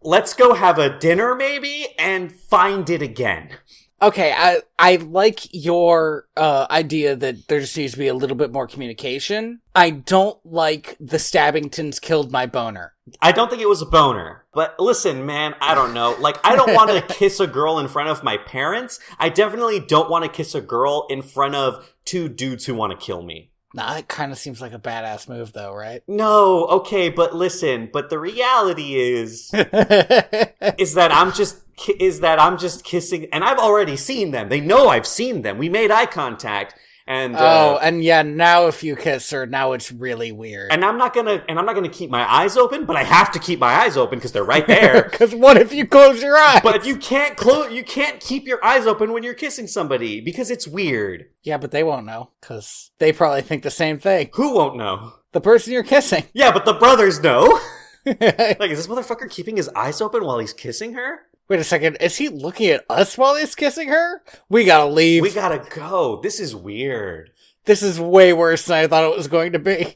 let's go have a dinner maybe and find it again. Okay, I like your idea that there just needs to be a little bit more communication. I don't like the Stabbingtons killed my boner. I don't think it was a boner. But listen, man, I don't know. Like, I don't want to kiss a girl in front of my parents. I definitely don't want to kiss a girl in front of two dudes who want to kill me. Nah, it kind of seems like a badass move, though, right? No, okay, but listen. But the reality is that I'm just kissing, and I've already seen them. They know I've seen them. We made eye contact, and and yeah, now if you kiss her, now it's really weird. And I'm not gonna keep my eyes open, but I have to keep my eyes open because they're right there. Because what if you close your eyes? But you can't keep your eyes open when you're kissing somebody because it's weird. Yeah, but they won't know because they probably think the same thing. Who won't know? The person you're kissing. Yeah, but the brothers know. Like, is this motherfucker keeping his eyes open while he's kissing her? Wait a second, is he looking at us while he's kissing her? We gotta leave. We gotta go. This is weird. This is way worse than I thought it was going to be.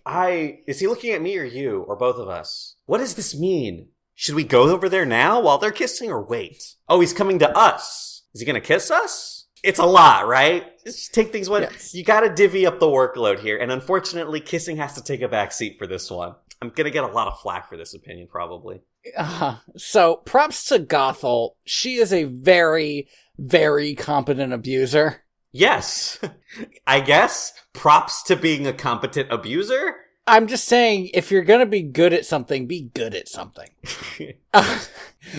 Is he looking at me or you, or both of us? What does this mean? Should we go over there now while they're kissing, or wait? Oh, he's coming to us. Is he gonna kiss us? It's a lot, right? Just take things one. Yes. You gotta divvy up the workload here, and unfortunately, kissing has to take a back seat for this one. I'm gonna get a lot of flack for this opinion, probably. So, props to Gothel. She is a very, very competent abuser. Yes. I guess. Props to being a competent abuser? I'm just saying, if you're gonna be good at something, be good at something.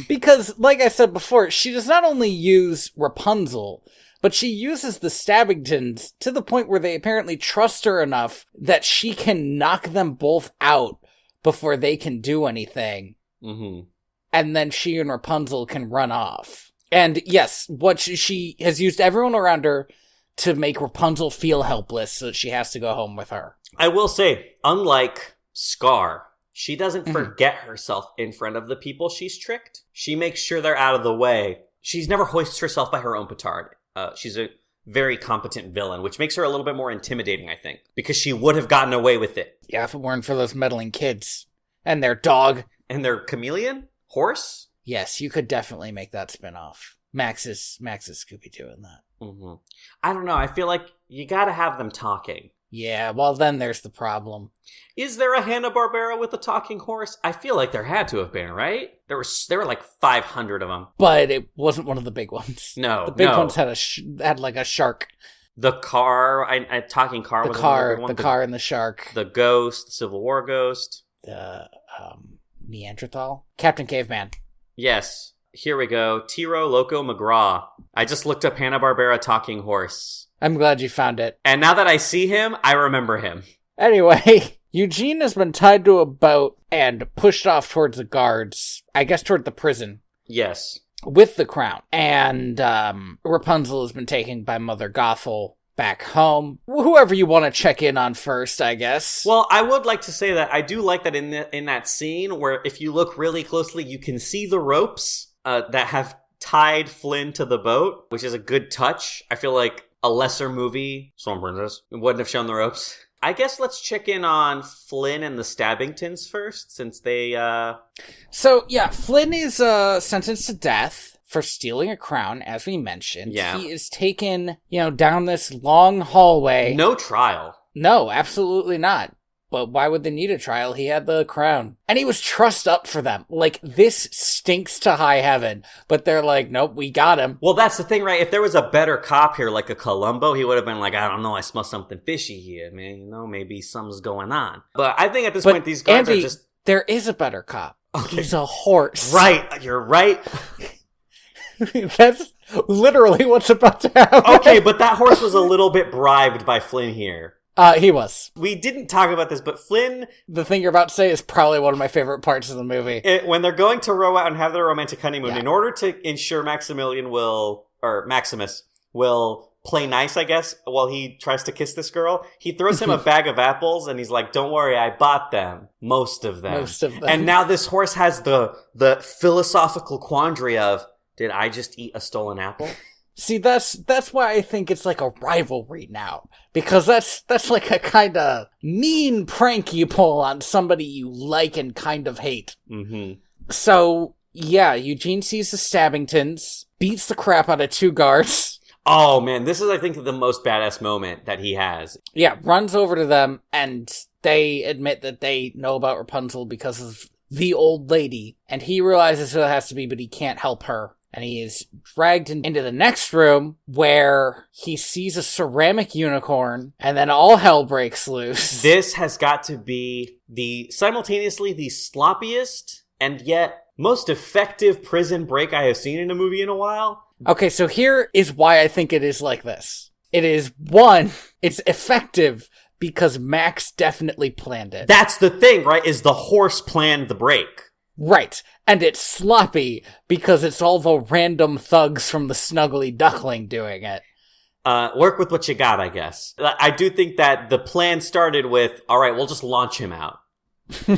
Because, like I said before, she does not only use Rapunzel, but she uses the Stabbingtons to the point where they apparently trust her enough that she can knock them both out before they can do anything. Mm-hmm. And then she and Rapunzel can run off. And yes, what she has used everyone around her to make Rapunzel feel helpless so that she has to go home with her. I will say, unlike Scar, she doesn't forget herself in front of the people she's tricked. She makes sure they're out of the way. She's never hoists herself by her own petard. She's a very competent villain, which makes her a little bit more intimidating, I think, because she would have gotten away with it. Yeah, if it weren't for those meddling kids. And their dog. And their chameleon? Horse? Yes, you could definitely make that spin-off. Max is Scooby-Doo in that. Mm-hmm. I don't know. I feel like you gotta have them talking. Yeah, well, then there's the problem. Is there a Hanna-Barbera with a talking horse? I feel like there had to have been, right? There were like 500 of them. But it wasn't one of the big ones. No, the big ones had like a shark. The car, a talking car. The car and the shark. The ghost, the Civil War ghost. The Neanderthal, Captain Caveman. Yes. Here we go. Tiro Loco McGraw. I just looked up Hanna-Barbera talking horse. I'm glad you found it. And now that I see him, I remember him. Anyway, Eugene has been tied to a boat and pushed off towards the guards. I guess toward the prison. Yes. With the crown. And Rapunzel has been taken by Mother Gothel back home. Whoever you want to check in on first, I guess. Well, I would like to say that I do like that in that scene where if you look really closely, you can see the ropes that have tied Flynn to the boat, which is a good touch. I feel like a lesser movie, Storm Princess, wouldn't have shown the ropes. I guess let's check in on Flynn and the Stabbingtons first, since they, So, yeah, Flynn is sentenced to death for stealing a crown, as we mentioned. Yeah. He is taken, down this long hallway. No trial. No, absolutely not. But why would they need a trial? He had the crown. And he was trussed up for them. Like, this stinks to high heaven. But they're like, nope, we got him. Well, that's the thing, right? If there was a better cop here, like a Columbo, he would have been like, I don't know, I smell something fishy here, man. Maybe something's going on. But I think at this point, these guys Andy, are just... there is a better cop. Okay. He's a horse. Right, you're right. That's literally what's about to happen. Okay, but that horse was a little bit bribed by Flynn here. He was. We didn't talk about this, but Flynn... The thing you're about to say is probably one of my favorite parts of the movie. When they're going to row out and have their romantic honeymoon, Yeah. in order to ensure Maximus will play nice, I guess, while he tries to kiss this girl, he throws him a bag of apples, and he's like, don't worry, I bought them. Most of them. And now this horse has the philosophical quandary of, did I just eat a stolen apple? See, that's why I think it's like a rivalry now. Because that's like a kind of mean prank you pull on somebody you like and kind of hate. Mm-hmm. So, yeah, Eugene sees the Stabbingtons, beats the crap out of two guards. Oh, man, this is, I think, the most badass moment that he has. Yeah, runs over to them, and they admit that they know about Rapunzel because of the old lady. And he realizes who it has to be, but he can't help her. And he is dragged into the next room where he sees a ceramic unicorn, and then all hell breaks loose. This has got to be simultaneously the sloppiest and yet most effective prison break I have seen in a movie in a while. Okay, so here is why I think it is like this. It is, one, it's effective because Max definitely planned it. That's the thing, right? Is the horse planned the break. Right. And it's sloppy because it's all the random thugs from the Snuggly Duckling doing it. Work with what you got, I guess. I do think that the plan started with, all right, we'll just launch him out.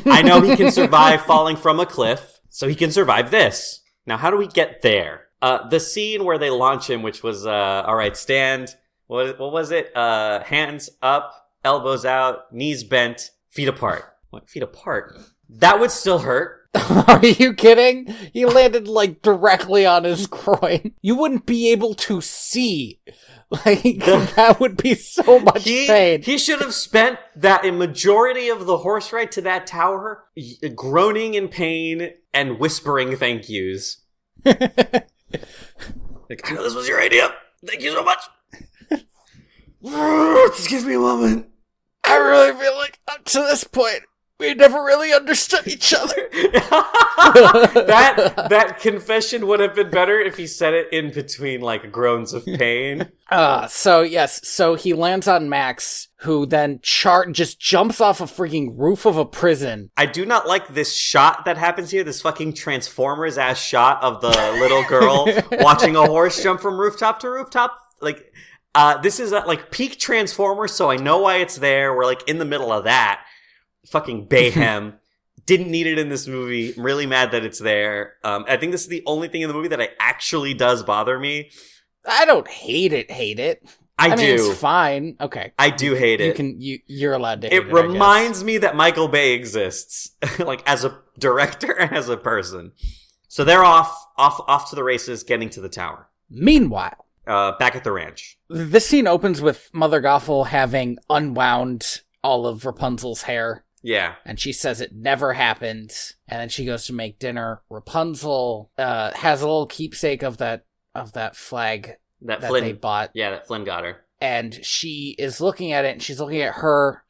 I know he can survive falling from a cliff, so he can survive this. Now, how do we get there? The scene where they launch him, which was, all right, stand, what was it? Hands up, elbows out, knees bent, feet apart. What, feet apart? That would still hurt. Are you kidding? He landed, like, directly on his groin. You wouldn't be able to see. Like, that would be so much pain. He should have spent a majority of the horse ride to that tower groaning in pain and whispering thank yous. Like, I know this was your idea. Thank you so much. Just give me a moment. I really feel like I'm to this point, we never really understood each other. that confession would have been better if he said it in between, like, groans of pain. So he lands on Max, who then just jumps off a freaking roof of a prison. I do not like this shot that happens here, this fucking Transformers-ass shot of the little girl watching a horse jump from rooftop to rooftop. Like, this is, like, peak Transformers, so I know why it's there. We're, like, in the middle of that. Fucking Bayhem. Didn't need it in this movie. I'm really mad that it's there. I think this is the only thing in the movie that actually does bother me. I don't hate it. I mean, do. It's fine. Okay. I do hate it. You're allowed to hate it. It reminds me that Michael Bay exists, like, as a director and as a person. So they're off to the races, getting to the tower. Meanwhile, back at the ranch. This scene opens with Mother Gothel having unwound all of Rapunzel's hair. Yeah. And she says it never happened. And then she goes to make dinner. Rapunzel has a little keepsake of that flag that they bought. Yeah, that Flynn got her. And she is looking at it, and she's looking at her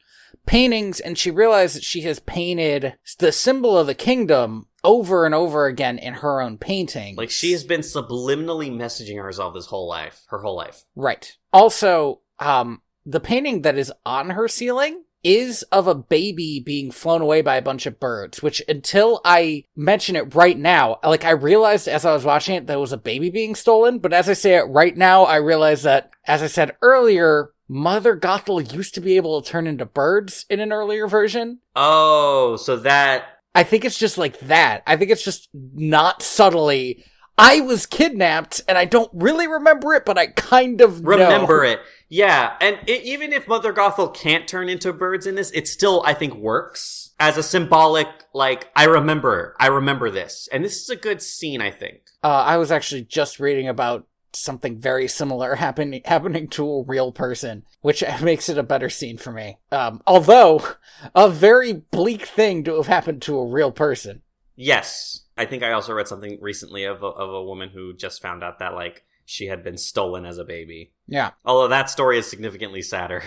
paintings, and she realizes that she has painted the symbol of the kingdom over and over again in her own paintings. Like, she has been subliminally messaging herself her whole life. Right. Also, the painting that is on her ceiling is of a baby being flown away by a bunch of birds, which until I mention it right now, like, I realized as I was watching it that it was a baby being stolen, but as I say it right now, I realize that, as I said earlier, Mother Gothel used to be able to turn into birds in an earlier version. Oh, so that... I think it's just like that. I think it's just not subtly... I was kidnapped, and I don't really remember it, but I kind of remember it. Yeah, and even if Mother Gothel can't turn into birds in this, it still, I think, works as a symbolic, like, I remember this. And this is a good scene, I think. I was actually just reading about something very similar happening to a real person, which makes it a better scene for me. Although, a very bleak thing to have happened to a real person. Yes. I think I also read something recently of a woman who just found out that, like, she had been stolen as a baby. Yeah. Although that story is significantly sadder.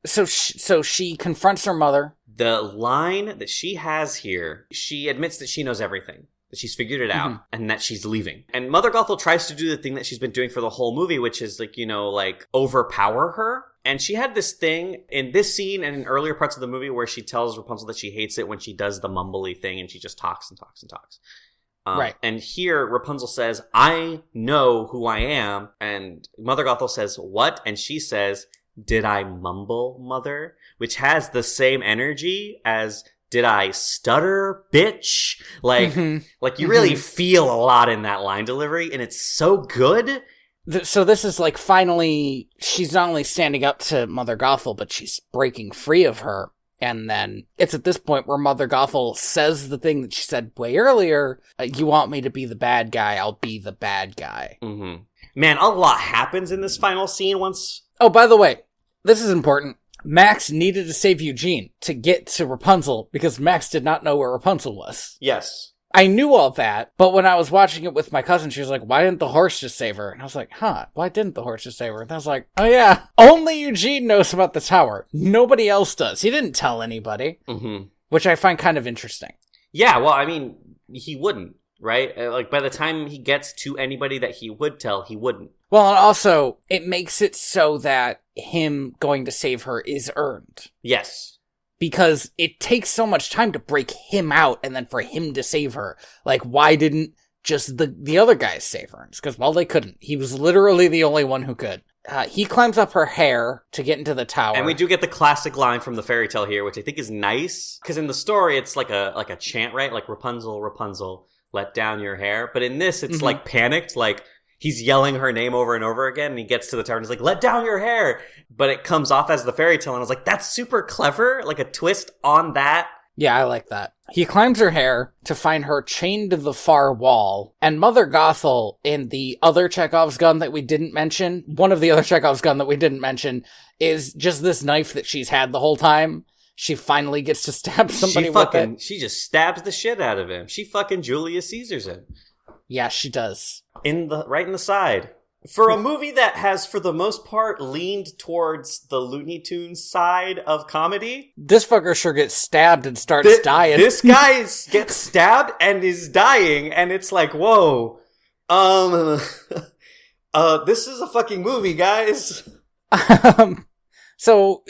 So she confronts her mother. The line that she has here, she admits that she knows everything. That she's figured it out, and that she's leaving. And Mother Gothel tries to do the thing that she's been doing for the whole movie, which is, like, you know, like, overpower her. And she had this thing in this scene and in earlier parts of the movie where she tells Rapunzel that she hates it when she does the mumbly thing and she just talks and talks and talks. Right. And here Rapunzel says, I know who I am. And Mother Gothel says, what? And she says, did I mumble, mother? Which has the same energy as, did I stutter, bitch? Like, like, you really feel a lot in that line delivery, and it's so good. So this is, like, finally, she's not only standing up to Mother Gothel, but she's breaking free of her. And then it's at this point where Mother Gothel says the thing that she said way earlier, you want me to be the bad guy, I'll be the bad guy. Man, a lot happens in this final scene once... Oh, by the way, this is important. Max needed to save Eugene to get to Rapunzel because Max did not know where Rapunzel was. Yes. I knew all that, but when I was watching it with my cousin, she was like, why didn't the horse just save her? And I was like, why didn't the horse just save her? And I was like, oh yeah, only Eugene knows about the tower. Nobody else does. He didn't tell anybody, which I find kind of interesting. Yeah, well, I mean, he wouldn't, right? Like, by the time he gets to anybody that he would tell, he wouldn't. Well, and also, it makes it so that him going to save her is earned. Yes. Because it takes so much time to break him out and then for him to save her. Like, why didn't just the other guys save her? It's because, well, they couldn't. He was literally the only one who could. He climbs up her hair to get into the tower. And we do get the classic line from the fairy tale here, which I think is nice. Because in the story, it's like a chant, right? Like, Rapunzel, Rapunzel, let down your hair. But in this, it's like panicked, like... He's yelling her name over and over again, and he gets to the tower and he's like, let down your hair! But it comes off as the fairy tale, and I was like, that's super clever, like a twist on that. Yeah, I like that. He climbs her hair to find her chained to the far wall, and Mother Gothel, in the other Chekhov's gun that we didn't mention, one of the other Chekhov's gun that we didn't mention, is just this knife that she's had the whole time. She finally gets to stab somebody with it. She just stabs the shit out of him. She fucking Julius Caesars him. Yeah, she does. Right in the side. For a movie that has, for the most part, leaned towards the Looney Tunes side of comedy, this fucker sure gets stabbed and starts dying. This guy gets stabbed and is dying, and it's like, whoa, this is a fucking movie, guys. So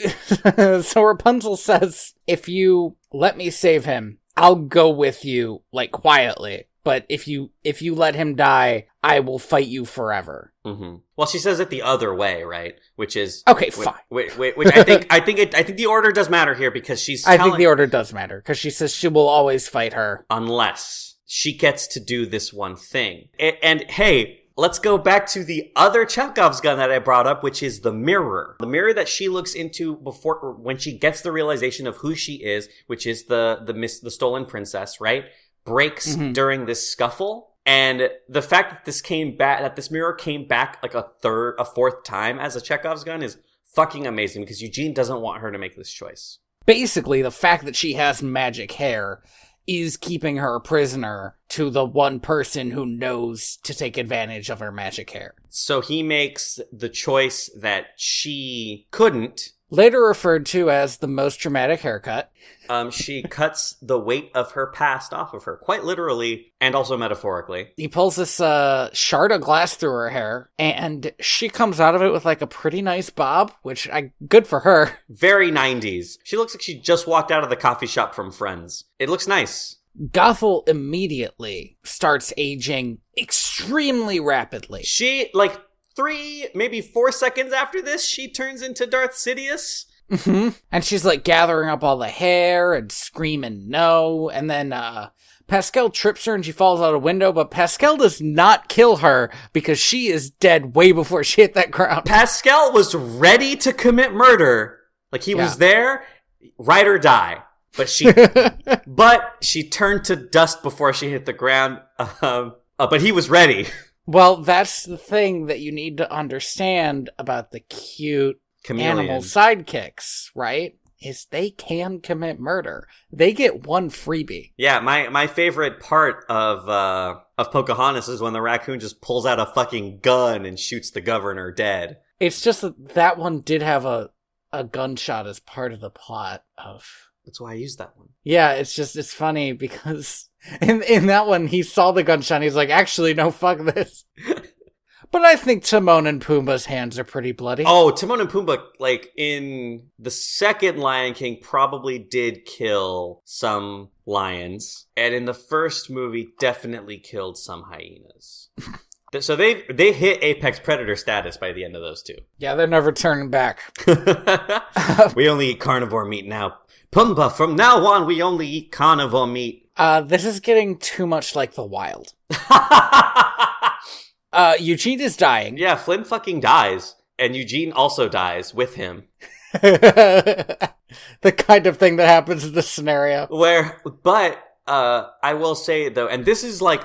Rapunzel says, if you let me save him, I'll go with you, like, quietly. But if you let him die, I will fight you forever. Mm-hmm. Well, she says it the other way, right? Which is okay, fine. Which I think the order does matter here because I think the order does matter because she says she will always fight her unless she gets to do this one thing. And hey, let's go back to the other Chekhov's gun that I brought up, which is the mirror. The mirror that she looks into when she gets the realization of who she is, which is the stolen princess, right? Breaks during this scuffle. And the fact that this mirror came back like a fourth time as a Chekhov's gun is fucking amazing because Eugene doesn't want her to make this choice. Basically, the fact that she has magic hair is keeping her a prisoner to the one person who knows to take advantage of her magic hair. So he makes the choice that she couldn't. Later referred to as the most dramatic haircut. She cuts the weight of her past off of her, quite literally and also metaphorically. He pulls this shard of glass through her hair, and she comes out of it with like a pretty nice bob, which good for her. Very 90s. She looks like she just walked out of the coffee shop from Friends. It looks nice. Gothel immediately starts aging extremely rapidly. She, like, 3, maybe 4 seconds after this, she turns into Darth Sidious. Mm-hmm. And she's like gathering up all the hair and screaming no. And then Pascal trips her and she falls out a window, but Pascal does not kill her because she is dead way before she hit that ground. Pascal was ready to commit murder. Like he was there, ride or die. But she turned to dust before she hit the ground. But he was ready. Well, that's the thing that you need to understand about the cute animal sidekicks, right? Is they can commit murder. They get one freebie. Yeah, my favorite part of Pocahontas is when the raccoon just pulls out a fucking gun and shoots the governor dead. It's just that one did have a gunshot as part of the plot of... That's why I used that one. Yeah, it's funny because in that one, he saw the gunshot and he's like, actually, no, fuck this. But I think Timon and Pumbaa's hands are pretty bloody. Oh, Timon and Pumbaa, like, in the second Lion King, probably did kill some lions. And in the first movie, definitely killed some hyenas. So they hit apex predator status by the end of those two. Yeah, they're never turning back. We only eat carnivore meat now. Pumbaa, from now on, we only eat carnivore meat. This is getting too much like the wild. Eugene is dying. Yeah, Flynn fucking dies. And Eugene also dies with him. The kind of thing that happens in this scenario. But I will say, though, and this is like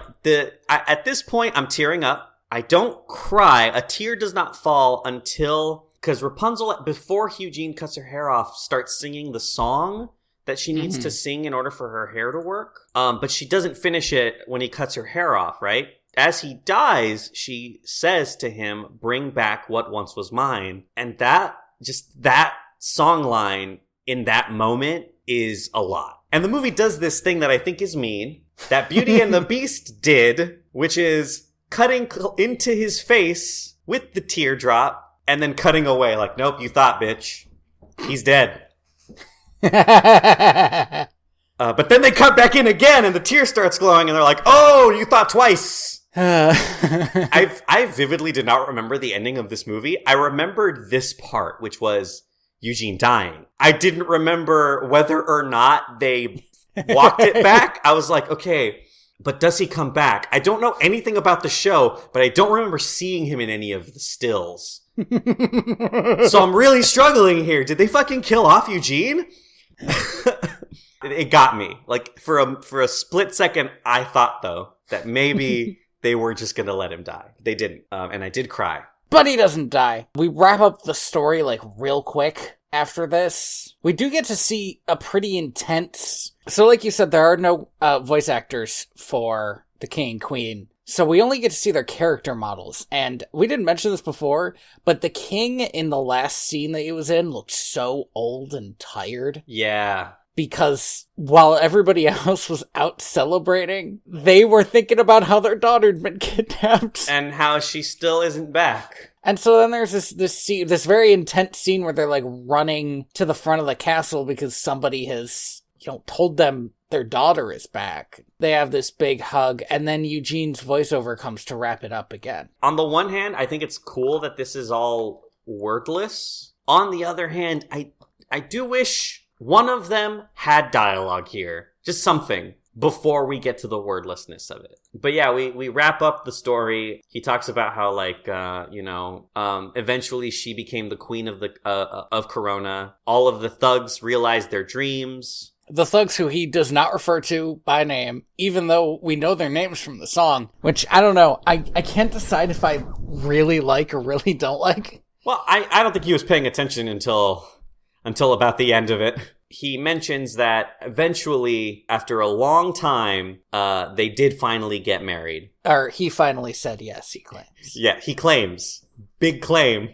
at this point, I'm tearing up. I don't cry. A tear does not fall until... Because Rapunzel, before Eugene cuts her hair off, starts singing the song that she needs to sing in order for her hair to work. But she doesn't finish it when he cuts her hair off, right? As he dies, she says to him, "Bring back what once was mine." And that song line in that moment is a lot. And the movie does this thing that I think is mean, that Beauty and the Beast did, which is cutting into his face with the teardrop, and then cutting away like, nope, you thought, bitch. He's dead. But then they cut back in again and the tear starts glowing and they're like, oh, you thought twice. I vividly did not remember the ending of this movie. I remembered this part, which was Eugene dying. I didn't remember whether or not they walked it back. I was like, okay, but does he come back? I don't know anything about the show, but I don't remember seeing him in any of the stills. So I'm really struggling here. Did they fucking kill off Eugene? It got me. Like, for a split second, I thought, though, that maybe they were just gonna let him die. They didn't. And I did cry. But he doesn't die. We wrap up the story, like, real quick after this. We do get to see a pretty intense... So, like you said, there are no voice actors for the king and queen. So we only get to see their character models. And we didn't mention this before, but the king in the last scene that he was in looked so old and tired. Yeah. Because while everybody else was out celebrating, they were thinking about how their daughter had been kidnapped. And how she still isn't back. And so then there's this very intense scene where they're like running to the front of the castle because somebody has, told them their daughter is back. They have this big hug, and then Eugene's voiceover comes to wrap it up again. On the one hand, I think it's cool that this is all wordless. On the other hand, I do wish one of them had dialogue here. Just something. Before we get to the wordlessness of it. But yeah, we wrap up the story. He talks about how, eventually she became the queen of Corona. All of the thugs realized their dreams. The thugs who he does not refer to by name, even though we know their names from the song. Which, I don't know, I can't decide if I really like or really don't like. Well, I don't think he was paying attention until about the end of it. He mentions that eventually, after a long time, they did finally get married. Or he finally said yes, he claims. Yeah, he claims. Big claim.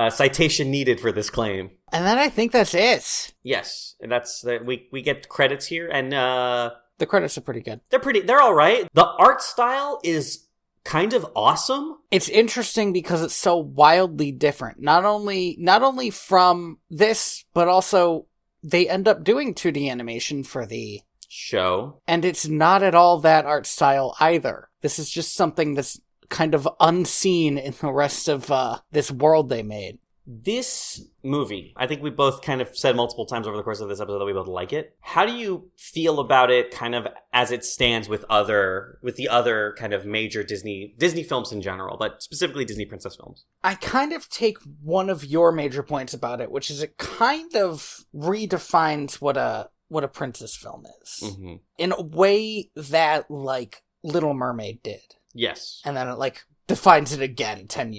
Citation needed for this claim. And then I think that's it. Yes, that's we get credits here, and the credits are pretty good. They're all right. The art style is kind of awesome. It's interesting because it's so wildly different. Not only from this, but also they end up doing 2D animation for the show. And it's not at all that art style either. This is just something that's kind of unseen in the rest of this world they made. This movie, I think we both kind of said multiple times over the course of this episode that we both like it. How do you feel about it kind of as it stands with the other kind of major Disney films in general, but specifically Disney princess films? I kind of take one of your major points about it, which is it kind of redefines what a princess film is. Mm-hmm. In a way that, like, Little Mermaid did. Yes. And then it, defines it again 20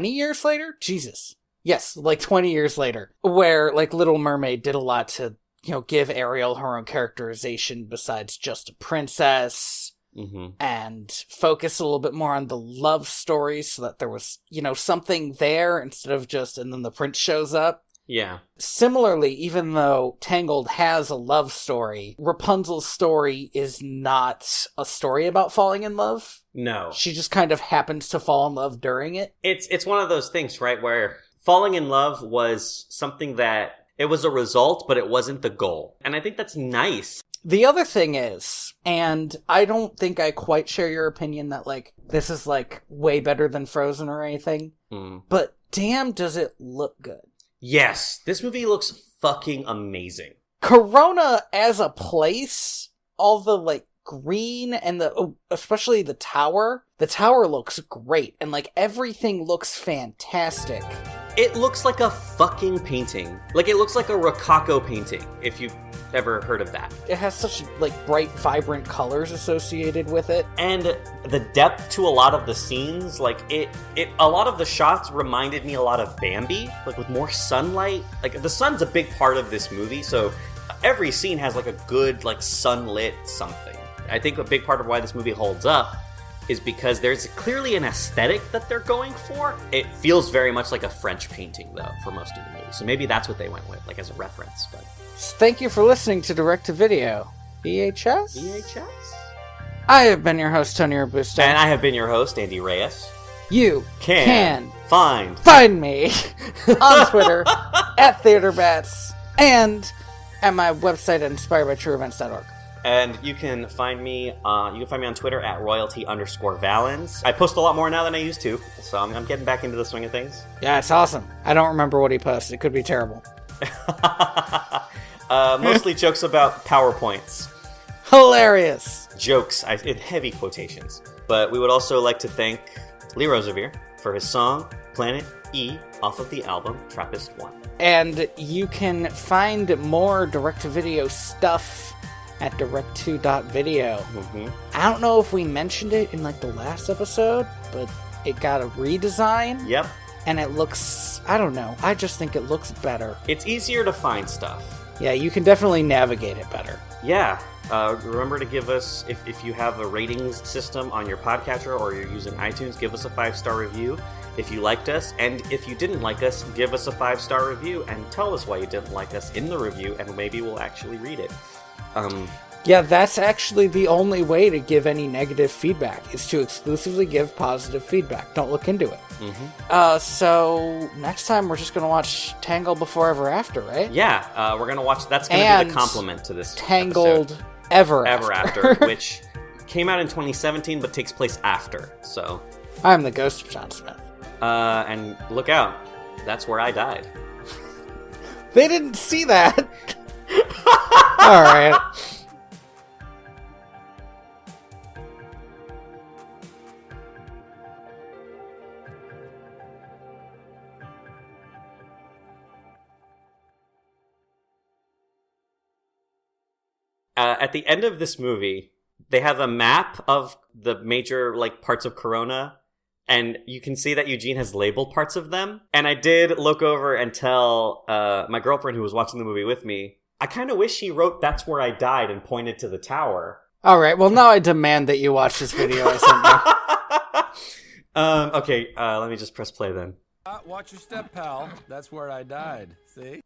years later? Jesus. Yes, 20 years later, where, Little Mermaid did a lot to, give Ariel her own characterization besides just a princess, mm-hmm. and focus a little bit more on the love story so that there was, something there instead of just, and then the prince shows up. Yeah. Similarly, even though Tangled has a love story, Rapunzel's story is not a story about falling in love. No. She just kind of happens to fall in love during it. It's one of those things, right, where falling in love was something that it was a result, but it wasn't the goal. And I think that's nice. The other thing is, and I don't think I quite share your opinion that, this is, way better than Frozen or anything, but damn, does it look good. Yes, this movie looks fucking amazing. Corona as a place, all the, green and especially the tower looks great, and, everything looks fantastic. It looks like a fucking painting. It looks like a Rococo painting, if you've ever heard of that. It has such, bright, vibrant colors associated with it. And the depth to a lot of the scenes, a lot of the shots reminded me a lot of Bambi, with more sunlight. The sun's a big part of this movie, so every scene has, a good, sunlit something. I think a big part of why this movie holds up is because there's clearly an aesthetic that they're going for. It feels very much like a French painting, though, for most of the movie. So maybe that's what they went with, as a reference. But thank you for listening to Direct to Video. VHS? VHS? I have been your host, Tony Robusto. And I have been your host, Andy Reyes. You can find me on Twitter at TheaterBats and at my website at inspiredbytrueevents.org. And you can find me on Twitter at royalty_Valens. I post a lot more now than I used to, so I'm getting back into the swing of things. Yeah, it's awesome. I don't remember what he posted. It could be terrible. Mostly jokes about PowerPoints. Hilarious. Jokes, in heavy quotations. But we would also like to thank Lee Rosevere for his song, Planet E, off of the album Trappist 1. And you can find more direct-to-video stuff at direct2.video. Mm-hmm. I don't know if we mentioned it in the last episode, but it got a redesign. Yep. And it looks, I don't know, I just think it looks better. It's easier to find stuff. Yeah, you can definitely navigate it better. Yeah, remember to give us, if you have a ratings system on your podcatcher or you're using iTunes, give us a 5-star review if you liked us. And if you didn't like us, give us a 5-star review and tell us why you didn't like us in the review, and maybe we'll actually read it. Yeah, that's actually the only way to give any negative feedback, is to exclusively give positive feedback. Don't look into it. Mm-hmm. So next time we're just going to watch Tangled Before Ever After, right? Yeah, we're going to watch, that's going to be the complement to this Tangled episode. Ever After, which came out in 2017 but takes place after, so. I'm the ghost of John Smith. And look out, that's where I died. They didn't see that! Alright. At the end of this movie, they have a map of the major parts of Corona, and you can see that Eugene has labeled parts of them. And I did look over and tell my girlfriend who was watching the movie with me, I kind of wish he wrote "That's where I died" and pointed to the tower. All right, well now I demand that you watch this video I sent you. Okay, let me just press play then. Watch your step, pal. That's where I died. See?